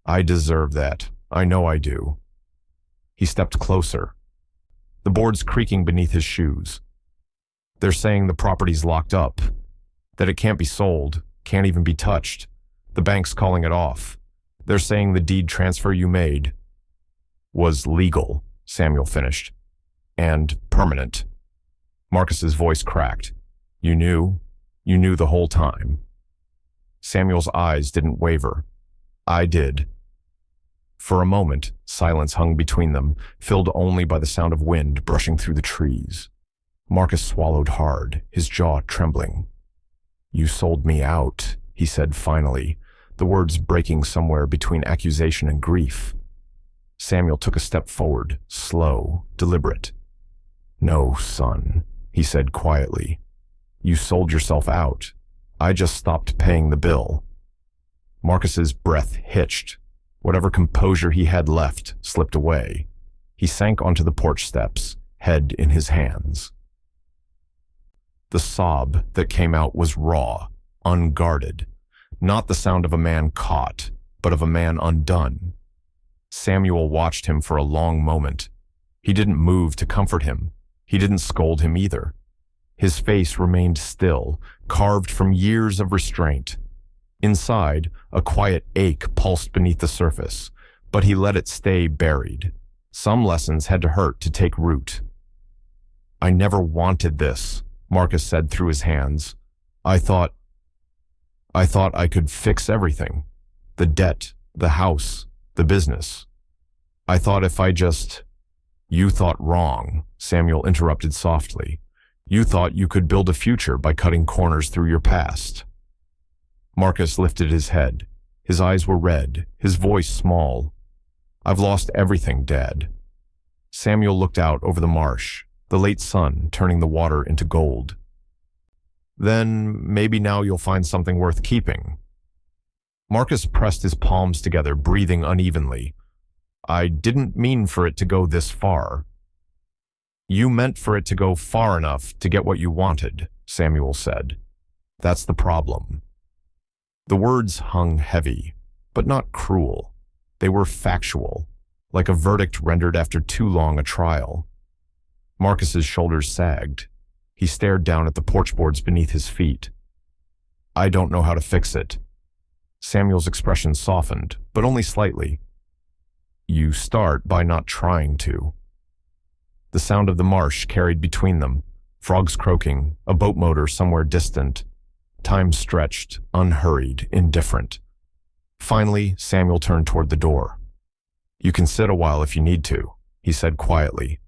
"I deserve that. I know I do." He stepped closer, the boards creaking beneath his shoes. "They're saying the property's locked up, that it can't be sold, can't even be touched. The bank's calling it off. They're saying the deed transfer you made was legal," Samuel finished, "and permanent." Marcus's voice cracked. You knew the whole time." Samuel's eyes didn't waver. "I did." For a moment, silence hung between them, filled only by the sound of wind brushing through the trees. Marcus swallowed hard, his jaw trembling. "You sold me out," he said finally, the words breaking somewhere between accusation and grief. Samuel took a step forward, slow, deliberate. "No, son," he said quietly. "You sold yourself out. I just stopped paying the bill." Marcus's breath hitched. Whatever composure he had left slipped away. He sank onto the porch steps, head in his hands. The sob that came out was raw, unguarded, not the sound of a man caught, but of a man undone. Samuel watched him for a long moment. He didn't move to comfort him. He didn't scold him either. His face remained still, carved from years of restraint. Inside, a quiet ache pulsed beneath the surface, but he let it stay buried. Some lessons had to hurt to take root. "I never wanted this," Marcus said through his hands. I thought I could fix everything. The debt, the house, the business. I thought if I just..." "You thought wrong," Samuel interrupted softly. "You thought you could build a future by cutting corners through your past." Marcus lifted his head. His eyes were red, his voice small. "I've lost everything, Dad." Samuel looked out over the marsh, the late sun turning the water into gold. "Then maybe now you'll find something worth keeping." Marcus pressed his palms together, breathing unevenly. "I didn't mean for it to go this far." "You meant for it to go far enough to get what you wanted," Samuel said. "That's the problem." The words hung heavy, but not cruel. They were factual, like a verdict rendered after too long a trial. Marcus's shoulders sagged. He stared down at the porch boards beneath his feet. "I don't know how to fix it." Samuel's expression softened, but only slightly. "You start by not trying to." The sound of the marsh carried between them, frogs croaking, a boat motor somewhere distant. Time stretched, unhurried, indifferent. Finally, Samuel turned toward the door. "You can sit a while if you need to," he said quietly.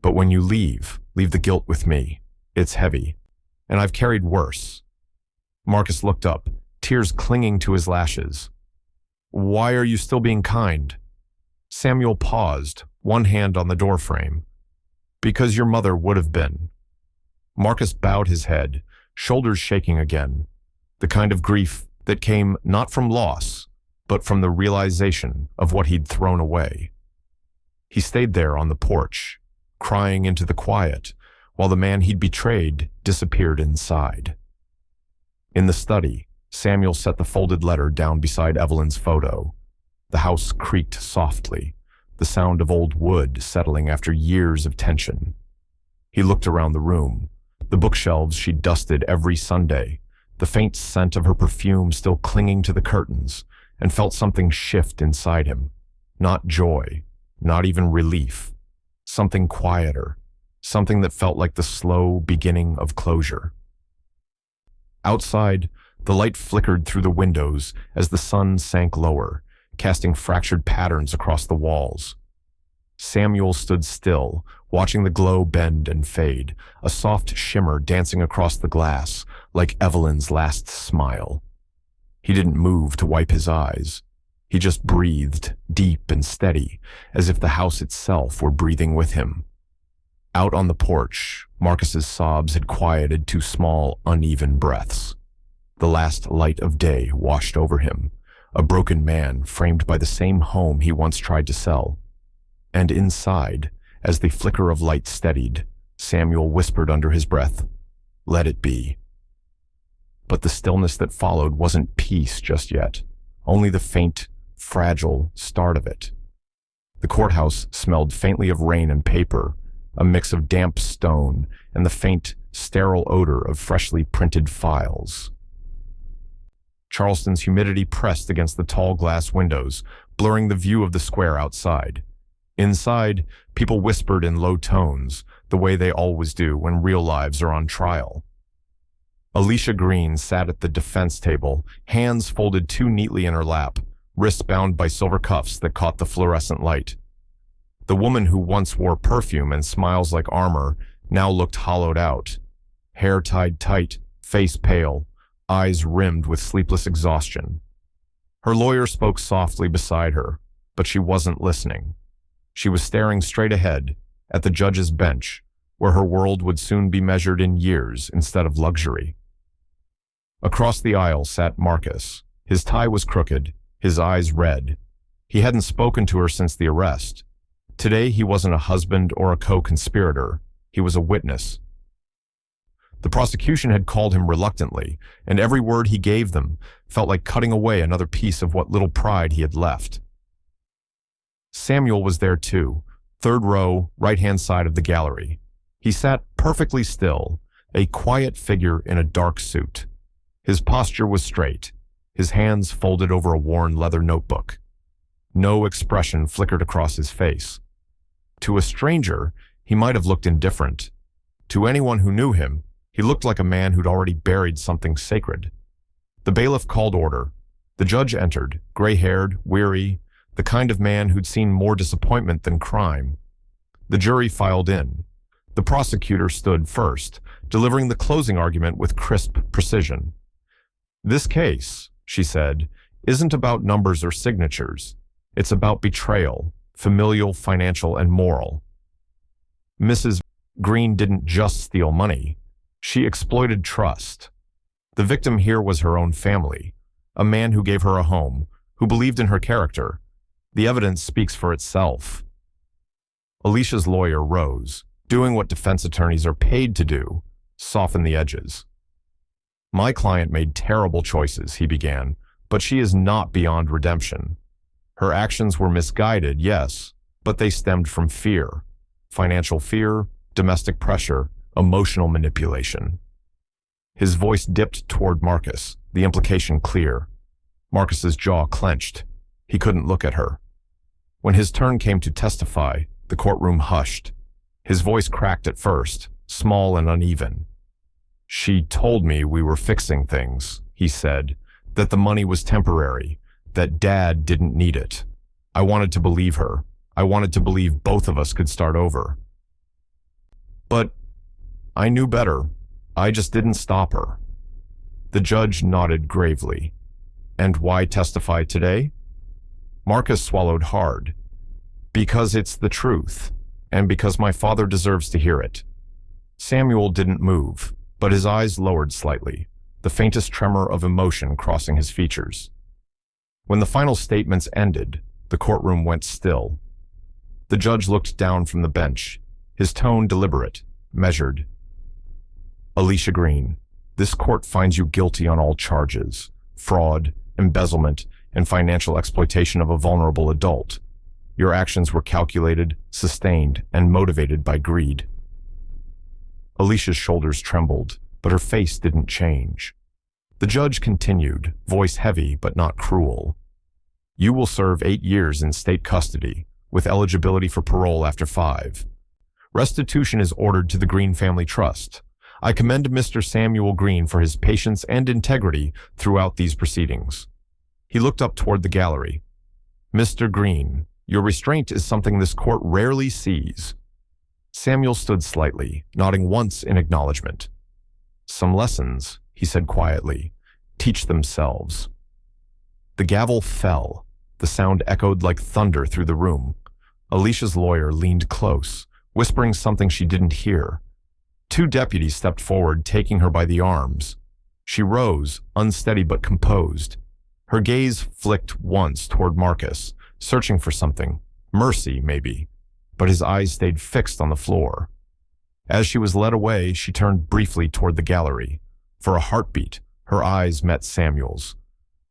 "But when you leave the guilt with me. It's heavy, and I've carried worse." Marcus looked up, tears clinging to his lashes. "Why are you still being kind?" Samuel paused, one hand on the doorframe. "Because your mother would have been." Marcus bowed his head, shoulders shaking again, the kind of grief that came not from loss, but from the realization of what he'd thrown away. He stayed there on the porch, crying into the quiet, while the man he'd betrayed disappeared inside. In the study, Samuel set the folded letter down beside Evelyn's photo. The house creaked softly, the sound of old wood settling after years of tension. He looked around the room, the bookshelves she'd dusted every Sunday, the faint scent of her perfume still clinging to the curtains, and felt something shift inside him. Not joy, not even relief. Something quieter, something that felt like the slow beginning of closure. Outside, the light flickered through the windows as the sun sank lower, casting fractured patterns across the walls. Samuel stood still, watching the glow bend and fade, a soft shimmer dancing across the glass, like Evelyn's last smile. He didn't move to wipe his eyes. He just breathed, deep and steady, as if the house itself were breathing with him. Out on the porch, Marcus's sobs had quieted to small, uneven breaths. The last light of day washed over him, a broken man framed by the same home he once tried to sell. And inside, as the flicker of light steadied, Samuel whispered under his breath, "Let it be." But the stillness that followed wasn't peace just yet, only the faint, fragile start of it. The courthouse smelled faintly of rain and paper, a mix of damp stone and the faint, sterile odor of freshly printed files. Charleston's humidity pressed against the tall glass windows, blurring the view of the square outside. Inside, people whispered in low tones, the way they always do when real lives are on trial. Alicia Green sat at the defense table, hands folded too neatly in her lap, wrists bound by silver cuffs that caught the fluorescent light. The woman who once wore perfume and smiles like armor now looked hollowed out, hair tied tight, face pale, eyes rimmed with sleepless exhaustion. Her lawyer spoke softly beside her, but she wasn't listening. She was staring straight ahead, at the judge's bench, where her world would soon be measured in years instead of luxury. Across the aisle sat Marcus. His tie was crooked, his eyes red. He hadn't spoken to her since the arrest. Today he wasn't a husband or a co-conspirator. He was a witness. The prosecution had called him reluctantly, and every word he gave them felt like cutting away another piece of what little pride he had left. Samuel was there too, third row, right-hand side of the gallery. He sat perfectly still, a quiet figure in a dark suit. His posture was straight, his hands folded over a worn leather notebook. No expression flickered across his face. To a stranger, he might have looked indifferent. To anyone who knew him, he looked like a man who'd already buried something sacred. The bailiff called order. The judge entered, gray-haired, weary, the kind of man who'd seen more disappointment than crime. The jury filed in. The prosecutor stood first, delivering the closing argument with crisp precision. "This case," she said, "isn't about numbers or signatures. It's about betrayal, familial, financial, and moral. Mrs. Green didn't just steal money. She exploited trust. The victim here was her own family, a man who gave her a home, who believed in her character. The evidence speaks for itself." Alicia's lawyer rose, doing what defense attorneys are paid to do, soften the edges. "My client made terrible choices," he began, "but she is not beyond redemption. Her actions were misguided, yes, but they stemmed from fear. Financial fear, domestic pressure, emotional manipulation." His voice dipped toward Marcus, the implication clear. Marcus's jaw clenched. He couldn't look at her. When his turn came to testify, the courtroom hushed. His voice cracked at first, small and uneven. "She told me we were fixing things," he said, "that the money was temporary, that Dad didn't need it. I wanted to believe her. I wanted to believe both of us could start over. But I knew better. I just didn't stop her." The judge nodded gravely. And why testify today? Marcus swallowed hard. Because it's the truth, and because my father deserves to hear it. Samuel didn't move, but his eyes lowered slightly, the faintest tremor of emotion crossing his features. When the final statements ended, the courtroom went still. The judge looked down from the bench, his tone deliberate, measured. Alicia Green, this court finds you guilty on all charges: fraud, embezzlement, and financial exploitation of a vulnerable adult. Your actions were calculated, sustained, and motivated by greed. Alicia's shoulders trembled, but her face didn't change. The judge continued, voice heavy but not cruel. You will serve 8 years in state custody, with eligibility for parole after 5. Restitution is ordered to the Green Family Trust. I commend Mr. Samuel Green for his patience and integrity throughout these proceedings. He looked up toward the gallery. Mr. Green, your restraint is something this court rarely sees. Samuel stood slightly, nodding once in acknowledgement. Some lessons, he said quietly, teach themselves. The gavel fell. The sound echoed like thunder through the room. Alicia's lawyer leaned close, whispering something she didn't hear. 2 deputies stepped forward, taking her by the arms. She rose, unsteady but composed. Her gaze flicked once toward Marcus, searching for something, mercy maybe, but his eyes stayed fixed on the floor. As she was led away, she turned briefly toward the gallery. For a heartbeat, her eyes met Samuel's.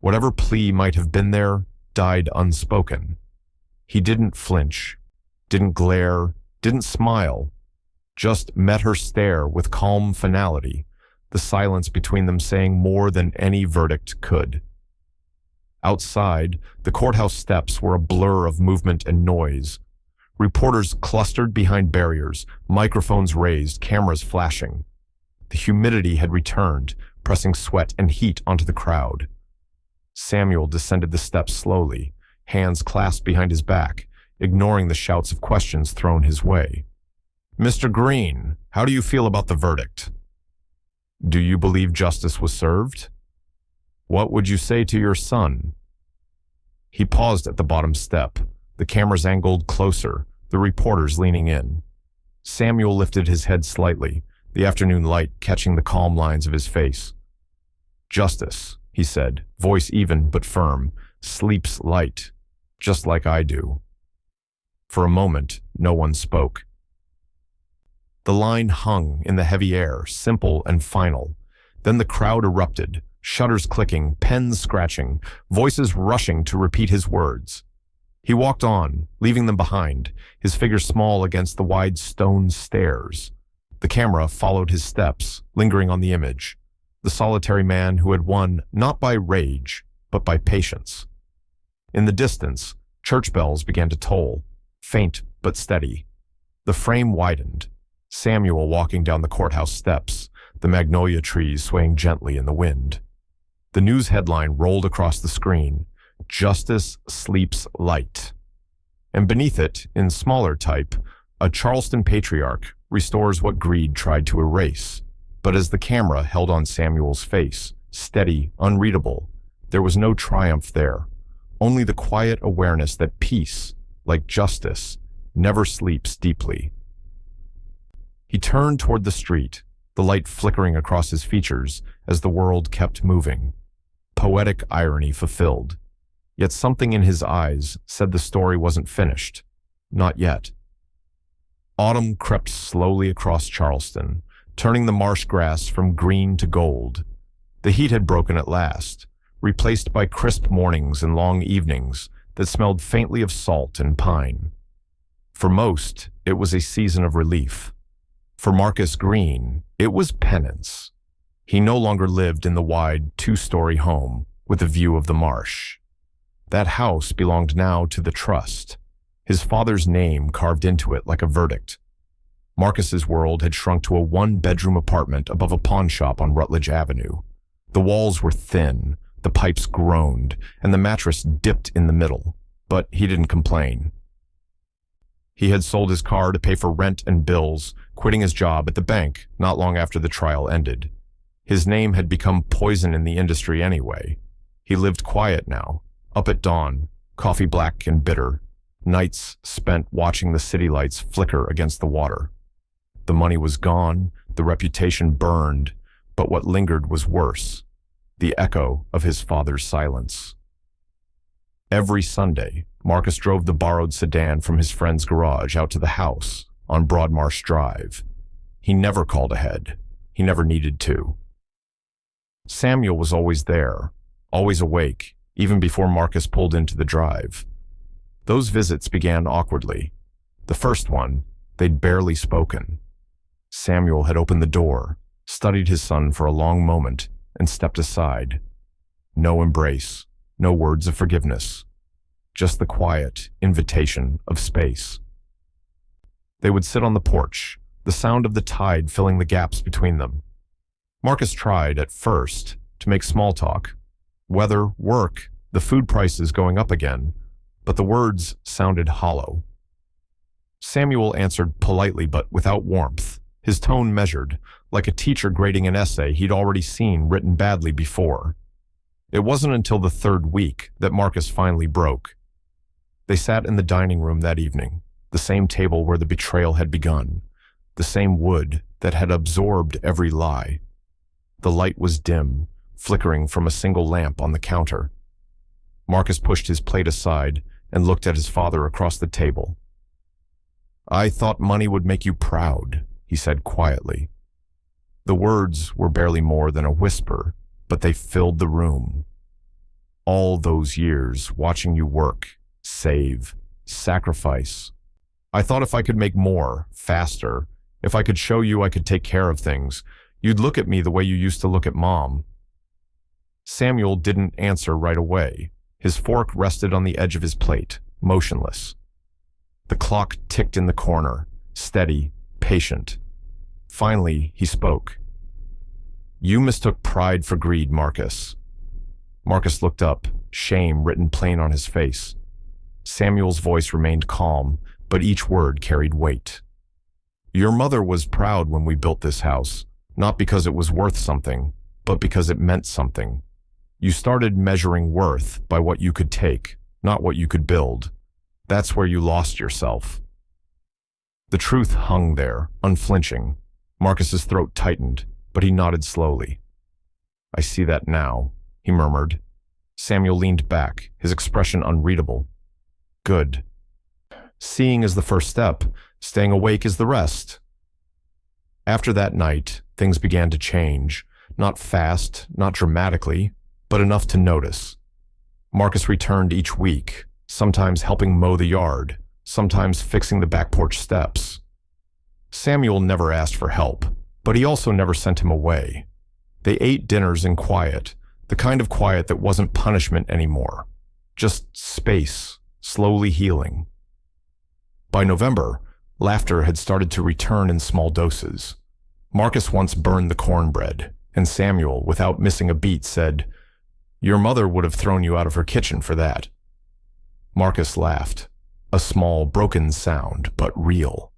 Whatever plea might have been there died unspoken. He didn't flinch, didn't glare, didn't smile, just met her stare with calm finality, the silence between them saying more than any verdict could. Outside, the courthouse steps were a blur of movement and noise. Reporters clustered behind barriers, microphones raised, cameras flashing. The humidity had returned, pressing sweat and heat onto the crowd. Samuel descended the steps slowly, hands clasped behind his back, ignoring the shouts of questions thrown his way. Mr. Green, how do you feel about the verdict? Do you believe justice was served? What would you say to your son? He paused at the bottom step, the cameras angled closer, the reporters leaning in. Samuel lifted his head slightly, the afternoon light catching the calm lines of his face. Justice, he said, voice even but firm, sleeps light, just like I do. For a moment, no one spoke. The line hung in the heavy air, simple and final. Then the crowd erupted, shutters clicking, pens scratching, voices rushing to repeat his words. He walked on, leaving them behind, his figure small against the wide stone stairs. The camera followed his steps, lingering on the image. The solitary man who had won not by rage, but by patience. In the distance, church bells began to toll, faint but steady. The frame widened. Samuel walking down the courthouse steps, the magnolia trees swaying gently in the wind. The news headline rolled across the screen, Justice Sleeps Light. And beneath it, in smaller type, a Charleston patriarch restores what greed tried to erase. But as the camera held on Samuel's face, steady, unreadable, there was no triumph there, only the quiet awareness that peace, like justice, never sleeps deeply. He turned toward the street, the light flickering across his features as the world kept moving. Poetic irony fulfilled. Yet something in his eyes said the story wasn't finished. Not yet. Autumn crept slowly across Charleston, turning the marsh grass from green to gold. The heat had broken at last, replaced by crisp mornings and long evenings that smelled faintly of salt and pine. For most, it was a season of relief. For Marcus Green, it was penance. He no longer lived in the wide 2-story home with a view of the marsh. That house belonged now to the trust, his father's name carved into it like a verdict. Marcus's world had shrunk to a 1-bedroom apartment above a pawn shop on Rutledge Avenue. The walls were thin, the pipes groaned, and the mattress dipped in the middle, but he didn't complain. He had sold his car to pay for rent and bills, quitting his job at the bank not long after the trial ended. His name had become poison in the industry anyway. He lived quiet now, up at dawn, coffee black and bitter, nights spent watching the city lights flicker against the water. The money was gone, the reputation burned, but what lingered was worse, the echo of his father's silence. Every Sunday, Marcus drove the borrowed sedan from his friend's garage out to the house on Broadmarsh Drive. He never called ahead. He never needed to. Samuel was always there, always awake, even before Marcus pulled into the drive. Those visits began awkwardly. The first one, they'd barely spoken. Samuel had opened the door, studied his son for a long moment, and stepped aside. No embrace, no words of forgiveness, just the quiet invitation of space. They would sit on the porch, the sound of the tide filling the gaps between them. Marcus tried, at first, to make small talk. Weather, work, the food prices going up again, but the words sounded hollow. Samuel answered politely but without warmth, his tone measured, like a teacher grading an essay he'd already seen written badly before. It wasn't until the third week that Marcus finally broke. They sat in the dining room that evening, the same table where the betrayal had begun, the same wood that had absorbed every lie. The light was dim, flickering from a single lamp on the counter. Marcus pushed his plate aside and looked at his father across the table. "I thought money would make you proud," he said quietly. The words were barely more than a whisper, but they filled the room. "All those years watching you work, save, sacrifice. I thought if I could make more, faster, if I could show you I could take care of things, you'd look at me the way you used to look at Mom." Samuel didn't answer right away. His fork rested on the edge of his plate, motionless. The clock ticked in the corner, steady, patient. Finally, he spoke. "You mistook pride for greed, Marcus." Marcus looked up, shame written plain on his face. Samuel's voice remained calm, but each word carried weight. "Your mother was proud when we built this house, not because it was worth something, but because it meant something. You started measuring worth by what you could take, not what you could build. That's where you lost yourself." The truth hung there, unflinching. Marcus's throat tightened, but he nodded slowly. "I see that now," he murmured. Samuel leaned back, his expression unreadable. "Good. Seeing is the first step, staying awake is the rest." After that night, things began to change, not fast, not dramatically, but enough to notice. Marcus returned each week, sometimes helping mow the yard, sometimes fixing the back porch steps. Samuel never asked for help, but he also never sent him away. They ate dinners in quiet, the kind of quiet that wasn't punishment anymore, just space, slowly healing. By November, laughter had started to return in small doses. Marcus once burned the cornbread, and Samuel, without missing a beat, said, "Your mother would have thrown you out of her kitchen for that." Marcus laughed, a small, broken sound, but real.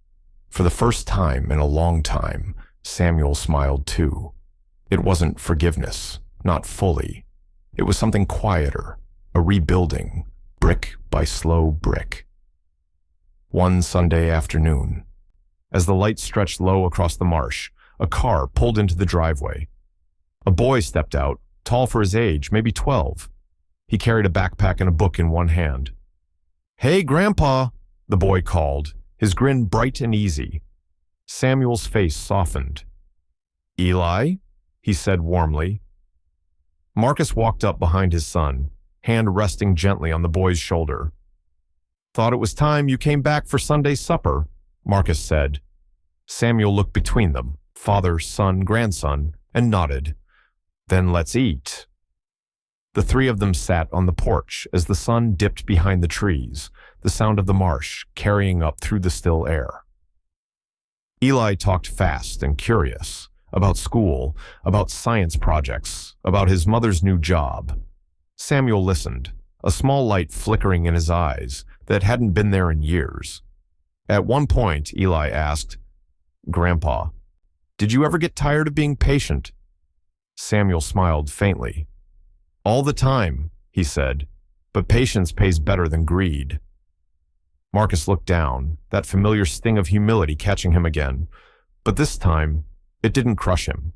For the first time in a long time, Samuel smiled too. It wasn't forgiveness, not fully. It was something quieter, a rebuilding, brick by slow brick. One Sunday afternoon, as the light stretched low across the marsh, a car pulled into the driveway. A boy stepped out, tall for his age, maybe 12. He carried a backpack and a book in one hand. "Hey, Grandpa," the boy called, his grin bright and easy. Samuel's face softened. "Eli?" he said warmly. Marcus walked up behind his son, hand resting gently on the boy's shoulder. "Thought it was time you came back for Sunday supper," Marcus said. Samuel looked between them, father, son, grandson, and nodded. "Then let's eat." The three of them sat on the porch as the sun dipped behind the trees, the sound of the marsh carrying up through the still air. Eli talked fast and curious, about school, about science projects, about his mother's new job. Samuel listened, a small light flickering in his eyes that hadn't been there in years. At one point, Eli asked, "Grandpa, did you ever get tired of being patient?" Samuel smiled faintly. "All the time," he said, "but patience pays better than greed." Marcus looked down, that familiar sting of humility catching him again, but this time, it didn't crush him.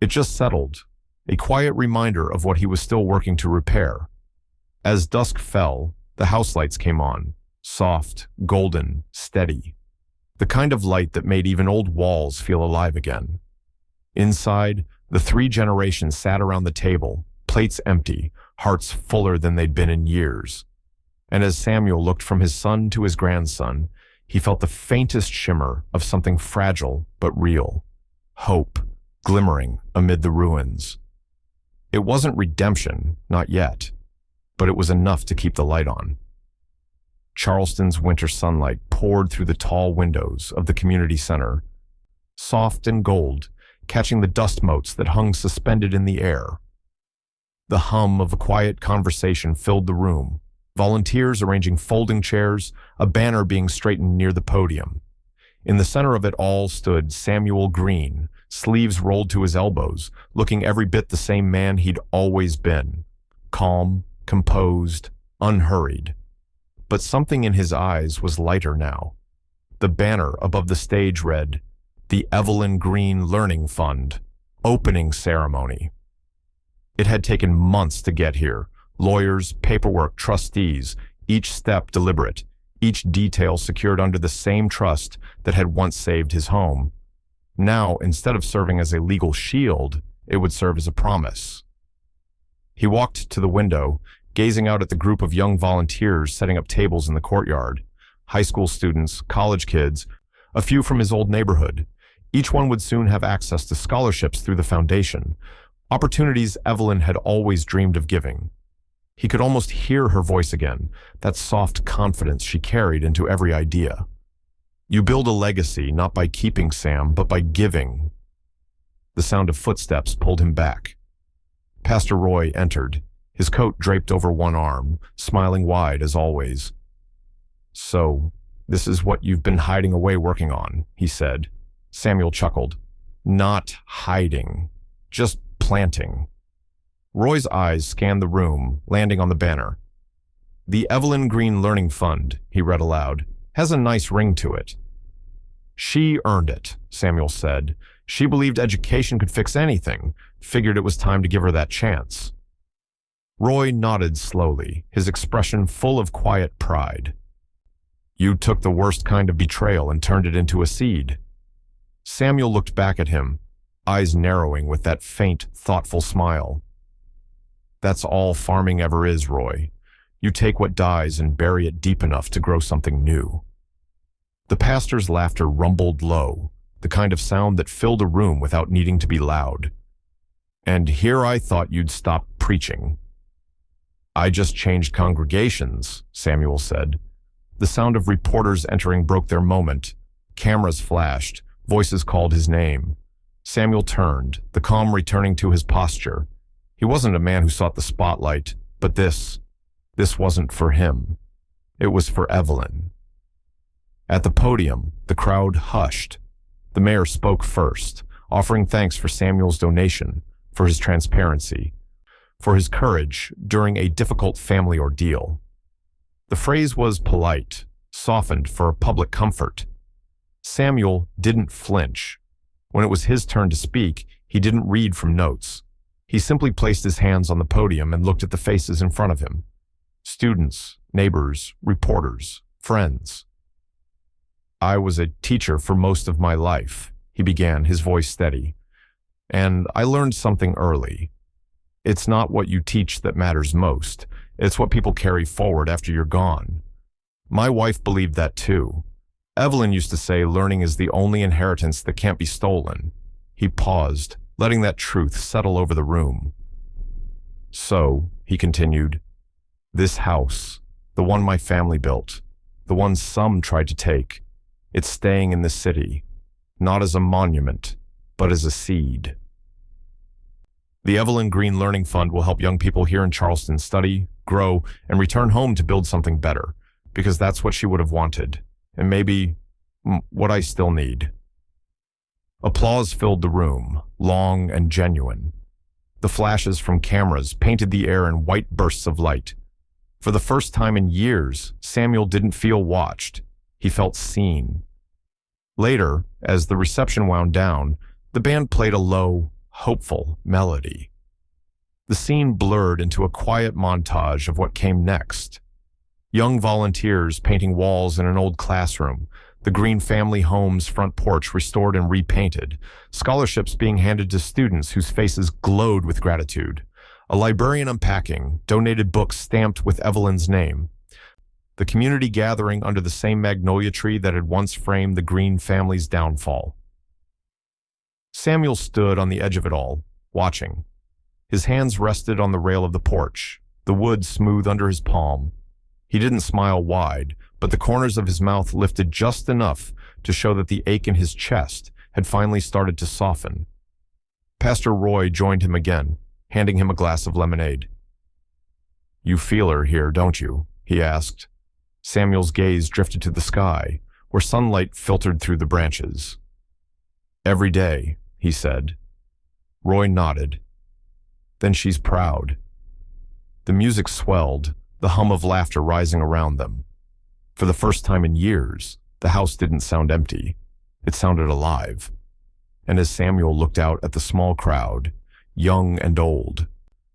It just settled, a quiet reminder of what he was still working to repair. As dusk fell, the house lights came on, soft, golden, steady. The kind of light that made even old walls feel alive again. Inside, the three generations sat around the table, plates empty, hearts fuller than they'd been in years. And as Samuel looked from his son to his grandson, he felt the faintest shimmer of something fragile but real. Hope, glimmering amid the ruins. It wasn't redemption, not yet, but it was enough to keep the light on. Charleston's winter sunlight poured through the tall windows of the community center, soft and gold, catching the dust motes that hung suspended in the air. The hum of a quiet conversation filled the room, volunteers arranging folding chairs, a banner being straightened near the podium. In the center of it all stood Samuel Green, sleeves rolled to his elbows, looking every bit the same man he'd always been. Calm, composed, unhurried. But something in his eyes was lighter now. The banner above the stage read, "The Evelyn Green Learning Fund, Opening Ceremony." It had taken months to get here. Lawyers, paperwork, trustees, each step deliberate, each detail secured under the same trust that had once saved his home. Now, instead of serving as a legal shield, it would serve as a promise. He walked to the window, gazing out at the group of young volunteers setting up tables in the courtyard. High school students, college kids, a few from his old neighborhood. Each one would soon have access to scholarships through the foundation, opportunities Evelyn had always dreamed of giving. He could almost hear her voice again, that soft confidence she carried into every idea. You build a legacy not by keeping, Sam, but by giving. The sound of footsteps pulled him back. Pastor Roy entered, his coat draped over one arm, smiling wide as always. "So, this is what you've been hiding away working on," he said. Samuel chuckled. "Not hiding, just planting." Roy's eyes scanned the room, landing on the banner. "The Evelyn Green Learning Fund," he read aloud, "has a nice ring to it." "She earned it," Samuel said. "She believed education could fix anything, figured it was time to give her that chance." Roy nodded slowly, his expression full of quiet pride. "You took the worst kind of betrayal and turned it into a seed." Samuel looked back at him, eyes narrowing with that faint, thoughtful smile. "That's all farming ever is, Roy. You take what dies and bury it deep enough to grow something new." The pastor's laughter rumbled low, the kind of sound that filled a room without needing to be loud. "And here I thought you'd stop preaching." "I just changed congregations," Samuel said. The sound of reporters entering broke their moment. Cameras flashed, voices called his name. Samuel turned, the calm returning to his posture. He wasn't a man who sought the spotlight, but this wasn't for him. It was for Evelyn. At the podium, the crowd hushed. The mayor spoke first, offering thanks for Samuel's donation, for his transparency, for his courage during a difficult family ordeal. The phrase was polite, softened for public comfort. Samuel didn't flinch. When it was his turn to speak, he didn't read from notes. He simply placed his hands on the podium and looked at the faces in front of him. Students, neighbors, reporters, friends. "I was a teacher for most of my life," he began, his voice steady. "And I learned something early. It's not what you teach that matters most. It's what people carry forward after you're gone. My wife believed that too. Evelyn used to say learning is the only inheritance that can't be stolen." He paused, letting that truth settle over the room. "So," he continued, "this house, the one my family built, the one some tried to take, it's staying in the city, not as a monument, but as a seed. The Evelyn Green Learning Fund will help young people here in Charleston study, grow, and return home to build something better, because that's what she would have wanted, and maybe what I still need." Applause filled the room, long and genuine. The flashes from cameras painted the air in white bursts of light. For the first time in years, Samuel didn't feel watched. He felt seen. Later, as the reception wound down, the band played a low, hopeful melody. The scene blurred into a quiet montage of what came next. Young volunteers painting walls in an old classroom, the Green family home's front porch restored and repainted, scholarships being handed to students whose faces glowed with gratitude, a librarian unpacking donated books stamped with Evelyn's name, the community gathering under the same magnolia tree that had once framed the Green family's downfall. Samuel stood on the edge of it all, watching. His hands rested on the rail of the porch, the wood smooth under his palm. He didn't smile wide, but the corners of his mouth lifted just enough to show that the ache in his chest had finally started to soften. Pastor Roy joined him again, handing him a glass of lemonade. "You feel her here, don't you?" he asked. Samuel's gaze drifted to the sky, where sunlight filtered through the branches. "Every day," he said. Roy nodded. "Then she's proud." The music swelled, the hum of laughter rising around them. For the first time in years, the house didn't sound empty. It sounded alive. And as Samuel looked out at the small crowd, young and old,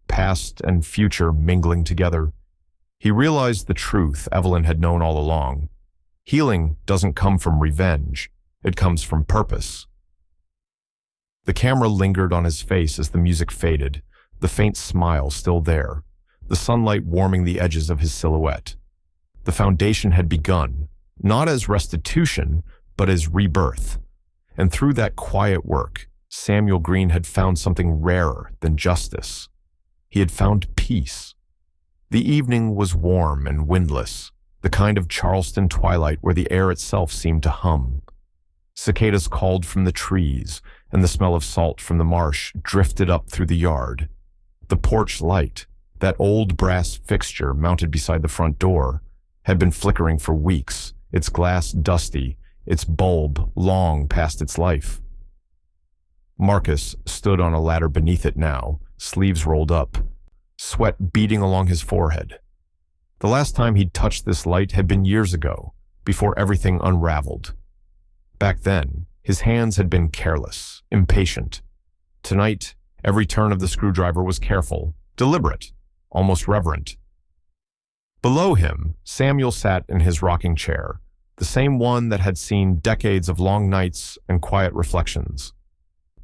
past and future mingling together, he realized the truth Evelyn had known all along. Healing doesn't come from revenge. It comes from purpose. The camera lingered on his face as the music faded, the faint smile still there, the sunlight warming the edges of his silhouette. The foundation had begun, not as restitution, but as rebirth. And through that quiet work, Samuel Green had found something rarer than justice. He had found peace. The evening was warm and windless, the kind of Charleston twilight where the air itself seemed to hum. Cicadas called from the trees, and the smell of salt from the marsh drifted up through the yard. The porch light, that old brass fixture mounted beside the front door, had been flickering for weeks, its glass dusty, its bulb long past its life. Marcus stood on a ladder beneath it now, sleeves rolled up, sweat beading along his forehead. The last time he'd touched this light had been years ago, before everything unraveled. Back then, his hands had been careless, impatient. Tonight, every turn of the screwdriver was careful, deliberate, almost reverent. Below him, Samuel sat in his rocking chair, the same one that had seen decades of long nights and quiet reflections.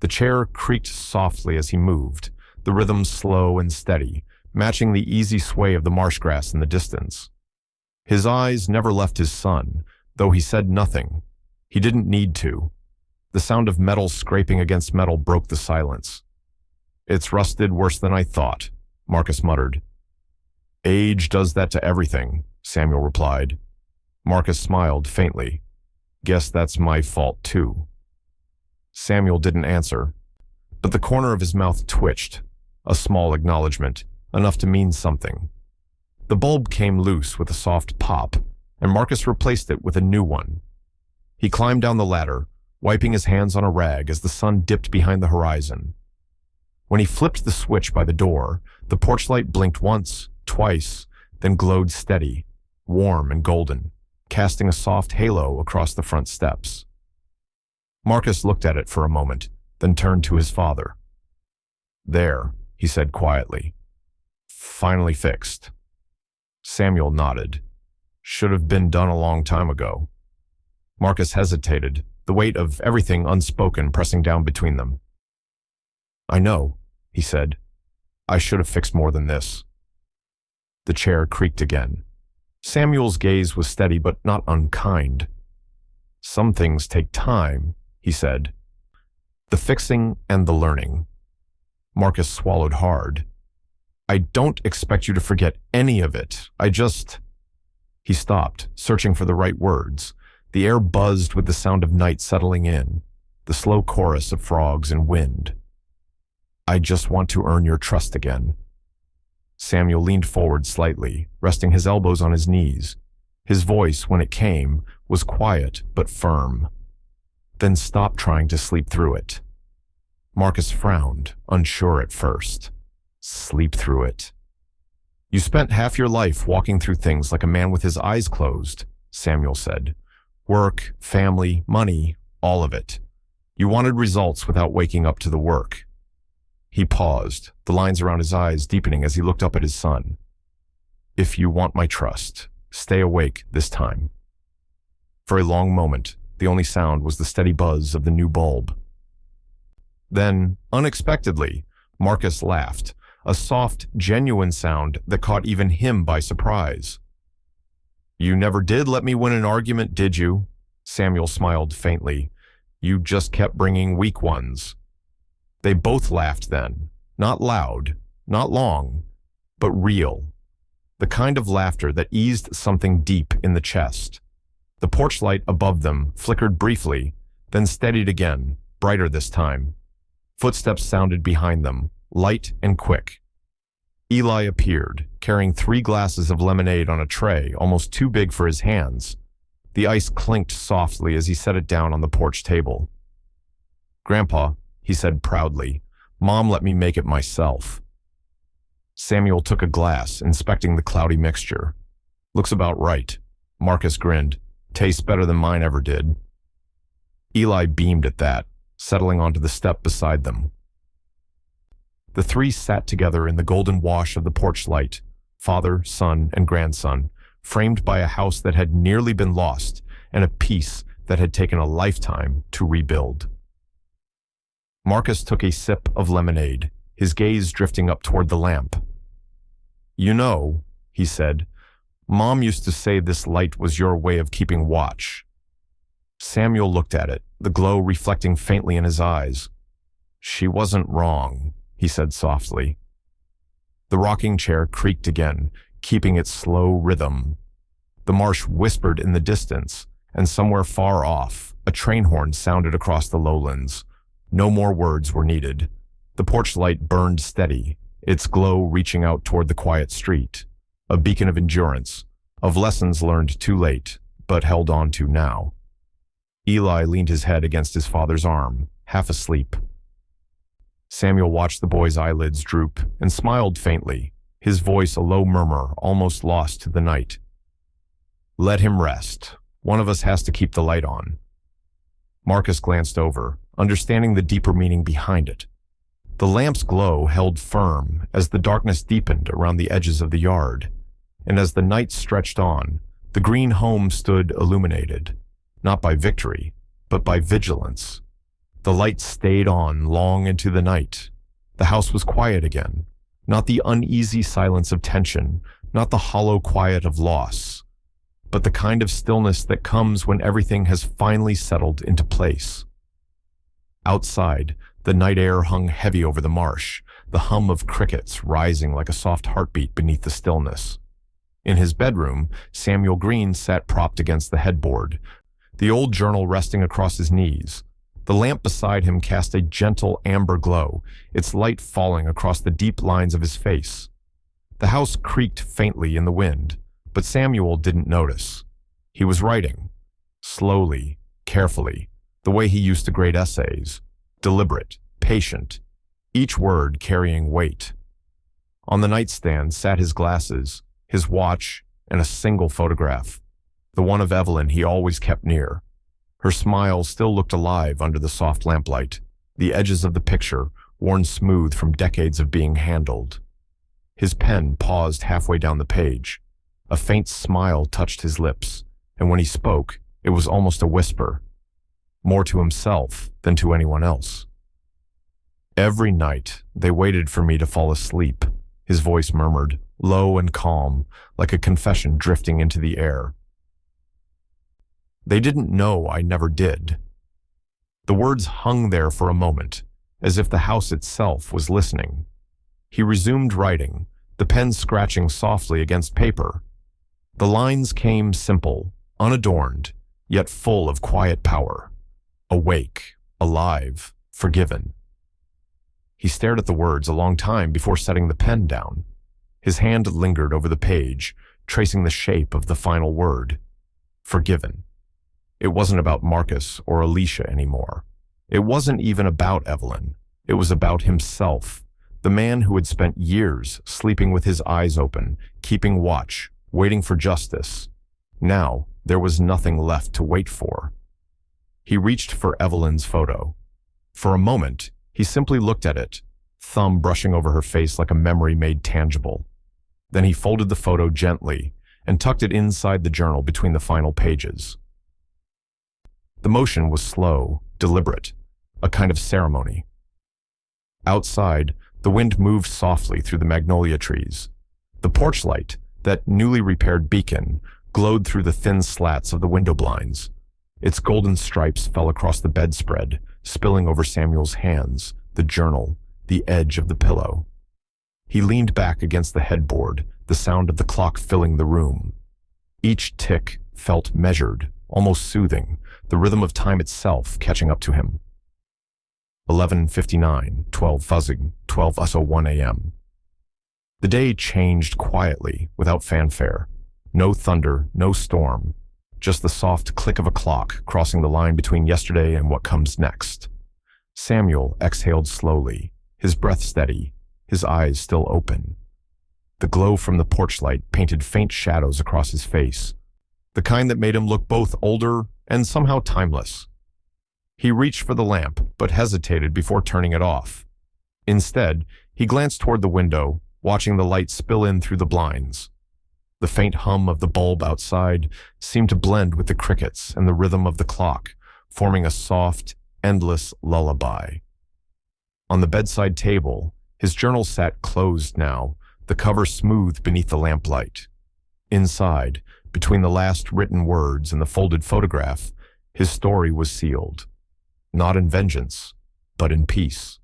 The chair creaked softly as he moved, the rhythm slow and steady, matching the easy sway of the marsh grass in the distance. His eyes never left his son, though he said nothing. He didn't need to. The sound of metal scraping against metal broke the silence. "It's rusted worse than I thought," Marcus muttered. "Age does that to everything," Samuel replied. Marcus smiled faintly. "Guess that's my fault too." Samuel didn't answer, but the corner of his mouth twitched, a small acknowledgement, enough to mean something. The bulb came loose with a soft pop, and Marcus replaced it with a new one. He climbed down the ladder, wiping his hands on a rag as the sun dipped behind the horizon. When he flipped the switch by the door, the porch light blinked once, twice, then glowed steady, warm and golden, casting a soft halo across the front steps. Marcus looked at it for a moment, then turned to his father. "There," he said quietly. "Finally fixed." Samuel nodded. "Should have been done a long time ago." Marcus hesitated, the weight of everything unspoken pressing down between them. "I know," he said. "I should have fixed more than this." The chair creaked again. Samuel's gaze was steady but not unkind. "Some things take time," he said. "The fixing and the learning." Marcus swallowed hard. "I don't expect you to forget any of it. I just—" He stopped, searching for the right words. The air buzzed with the sound of night settling in, the slow chorus of frogs and wind. "I just want to earn your trust again." Samuel leaned forward slightly, resting his elbows on his knees. His voice, when it came, was quiet but firm. "Then stop trying to sleep through it." Marcus frowned, unsure at first. Sleep through it. You spent half your life walking through things like a man with his eyes closed, Samuel said. Work, family, money, all of it. You wanted results without waking up to the work. He paused, the lines around his eyes deepening as he looked up at his son. If you want my trust, stay awake this time. For a long moment, the only sound was the steady buzz of the new bulb. Then, unexpectedly, Marcus laughed, a soft, genuine sound that caught even him by surprise. You never did let me win an argument, did you? Samuel smiled faintly. You just kept bringing weak ones. They both laughed then, not loud, not long, but real. The kind of laughter that eased something deep in the chest. The porch light above them flickered briefly, then steadied again, brighter this time. Footsteps sounded behind them, light and quick. Eli appeared, carrying 3 glasses of lemonade on a tray almost too big for his hands. The ice clinked softly as he set it down on the porch table. Grandpa, he said proudly, Mom let me make it myself. Samuel took a glass, inspecting the cloudy mixture. Looks about right. Marcus grinned. Tastes better than mine ever did. Eli beamed at that, settling onto the step beside them. The 3 sat together in the golden wash of the porch light, father, son, and grandson, framed by a house that had nearly been lost and a peace that had taken a lifetime to rebuild. Marcus took a sip of lemonade, his gaze drifting up toward the lamp. You know, he said, Mom used to say this light was your way of keeping watch. Samuel looked at it, the glow reflecting faintly in his eyes. She wasn't wrong, he said softly. The rocking chair creaked again, keeping its slow rhythm. The marsh whispered in the distance, and somewhere far off, a train horn sounded across the lowlands. No more words were needed. The porch light burned steady, its glow reaching out toward the quiet street. A beacon of endurance, of lessons learned too late, but held on to now. Eli leaned his head against his father's arm, half asleep. Samuel watched the boy's eyelids droop and smiled faintly, his voice a low murmur almost lost to the night. Let him rest. One of us has to keep the light on. Marcus glanced over, understanding the deeper meaning behind it. The lamp's glow held firm as the darkness deepened around the edges of the yard, and as the night stretched on, the green home stood illuminated, not by victory, but by vigilance. The light stayed on long into the night. The house was quiet again, not the uneasy silence of tension, not the hollow quiet of loss, but the kind of stillness that comes when everything has finally settled into place. Outside, the night air hung heavy over the marsh, the hum of crickets rising like a soft heartbeat beneath the stillness. In his bedroom, Samuel Green sat propped against the headboard, the old journal resting across his knees. The lamp beside him cast a gentle amber glow, its light falling across the deep lines of his face. The house creaked faintly in the wind, but Samuel didn't notice. He was writing, slowly, carefully, the way he used to grade essays, deliberate, patient, each word carrying weight. On the nightstand sat his glasses, his watch, and a single photograph, the one of Evelyn he always kept near. Her smile still looked alive under the soft lamplight, the edges of the picture worn smooth from decades of being handled. His pen paused halfway down the page. A faint smile touched his lips, and when he spoke, it was almost a whisper, more to himself than to anyone else. Every night, they waited for me to fall asleep, his voice murmured, low and calm, like a confession drifting into the air. They didn't know I never did. The words hung there for a moment, as if the house itself was listening. He resumed writing, the pen scratching softly against paper. The lines came simple, unadorned, yet full of quiet power. Awake, alive, forgiven. He stared at the words a long time before setting the pen down. His hand lingered over the page, tracing the shape of the final word. Forgiven. It wasn't about Marcus or Alicia anymore. It wasn't even about Evelyn. It was about himself, The man who had spent years sleeping with his eyes open, keeping watch, waiting for justice. Now, there was nothing left to wait for. He reached for Evelyn's photo. For a moment, he simply looked at it, thumb brushing over her face like a memory made tangible. Then he folded the photo gently and tucked it inside the journal between the final pages. The motion was slow, deliberate, a kind of ceremony. Outside, the wind moved softly through the magnolia trees. The porch light, that newly repaired beacon, glowed through the thin slats of the window blinds. Its golden stripes fell across the bedspread, spilling over Samuel's hands, the journal, the edge of the pillow. He leaned back against the headboard, the sound of the clock filling the room. Each tick felt measured, almost soothing, the rhythm of time itself catching up to him. 11:59, 12 fuzzing, 12:01 a.m. The day changed quietly, without fanfare. No thunder, no storm, just the soft click of a clock crossing the line between yesterday and what comes next. Samuel exhaled slowly, his breath steady, his eyes still open. The glow from the porch light painted faint shadows across his face, the kind that made him look both older and somehow timeless. He reached for the lamp, but hesitated before turning it off. Instead, he glanced toward the window, watching the light spill in through the blinds. The faint hum of the bulb outside seemed to blend with the crickets and the rhythm of the clock, forming a soft, endless lullaby. On the bedside table, his journal sat closed now, the cover smooth beneath the lamplight. Inside, between the last written words and the folded photograph, his story was sealed. Not in vengeance, but in peace.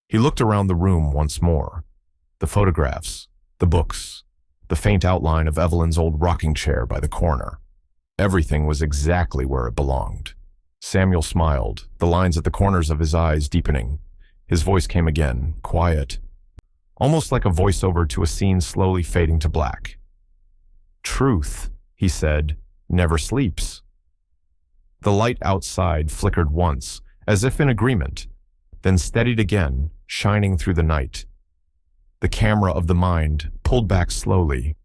He looked around the room once more. The photographs, the books, the faint outline of Evelyn's old rocking chair by the corner. Everything was exactly where it belonged. Samuel smiled, the lines at the corners of his eyes deepening. His voice came again, quiet, almost like a voiceover to a scene slowly fading to black. "Truth," he said, "never sleeps." The light outside flickered once, as if in agreement, then steadied again, shining through the night. The camera of the mind pulled back slowly.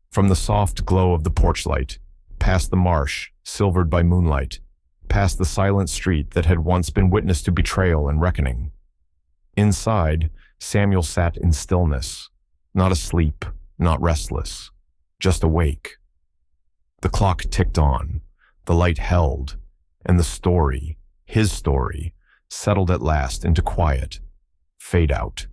From the soft glow of the porch light, past the marsh, silvered by moonlight, past the silent street that had once been witness to betrayal and reckoning. Inside, Samuel sat in stillness, not asleep, not restless, just awake. The clock ticked on, the light held, and the story, his story, settled at last into quiet, fade out.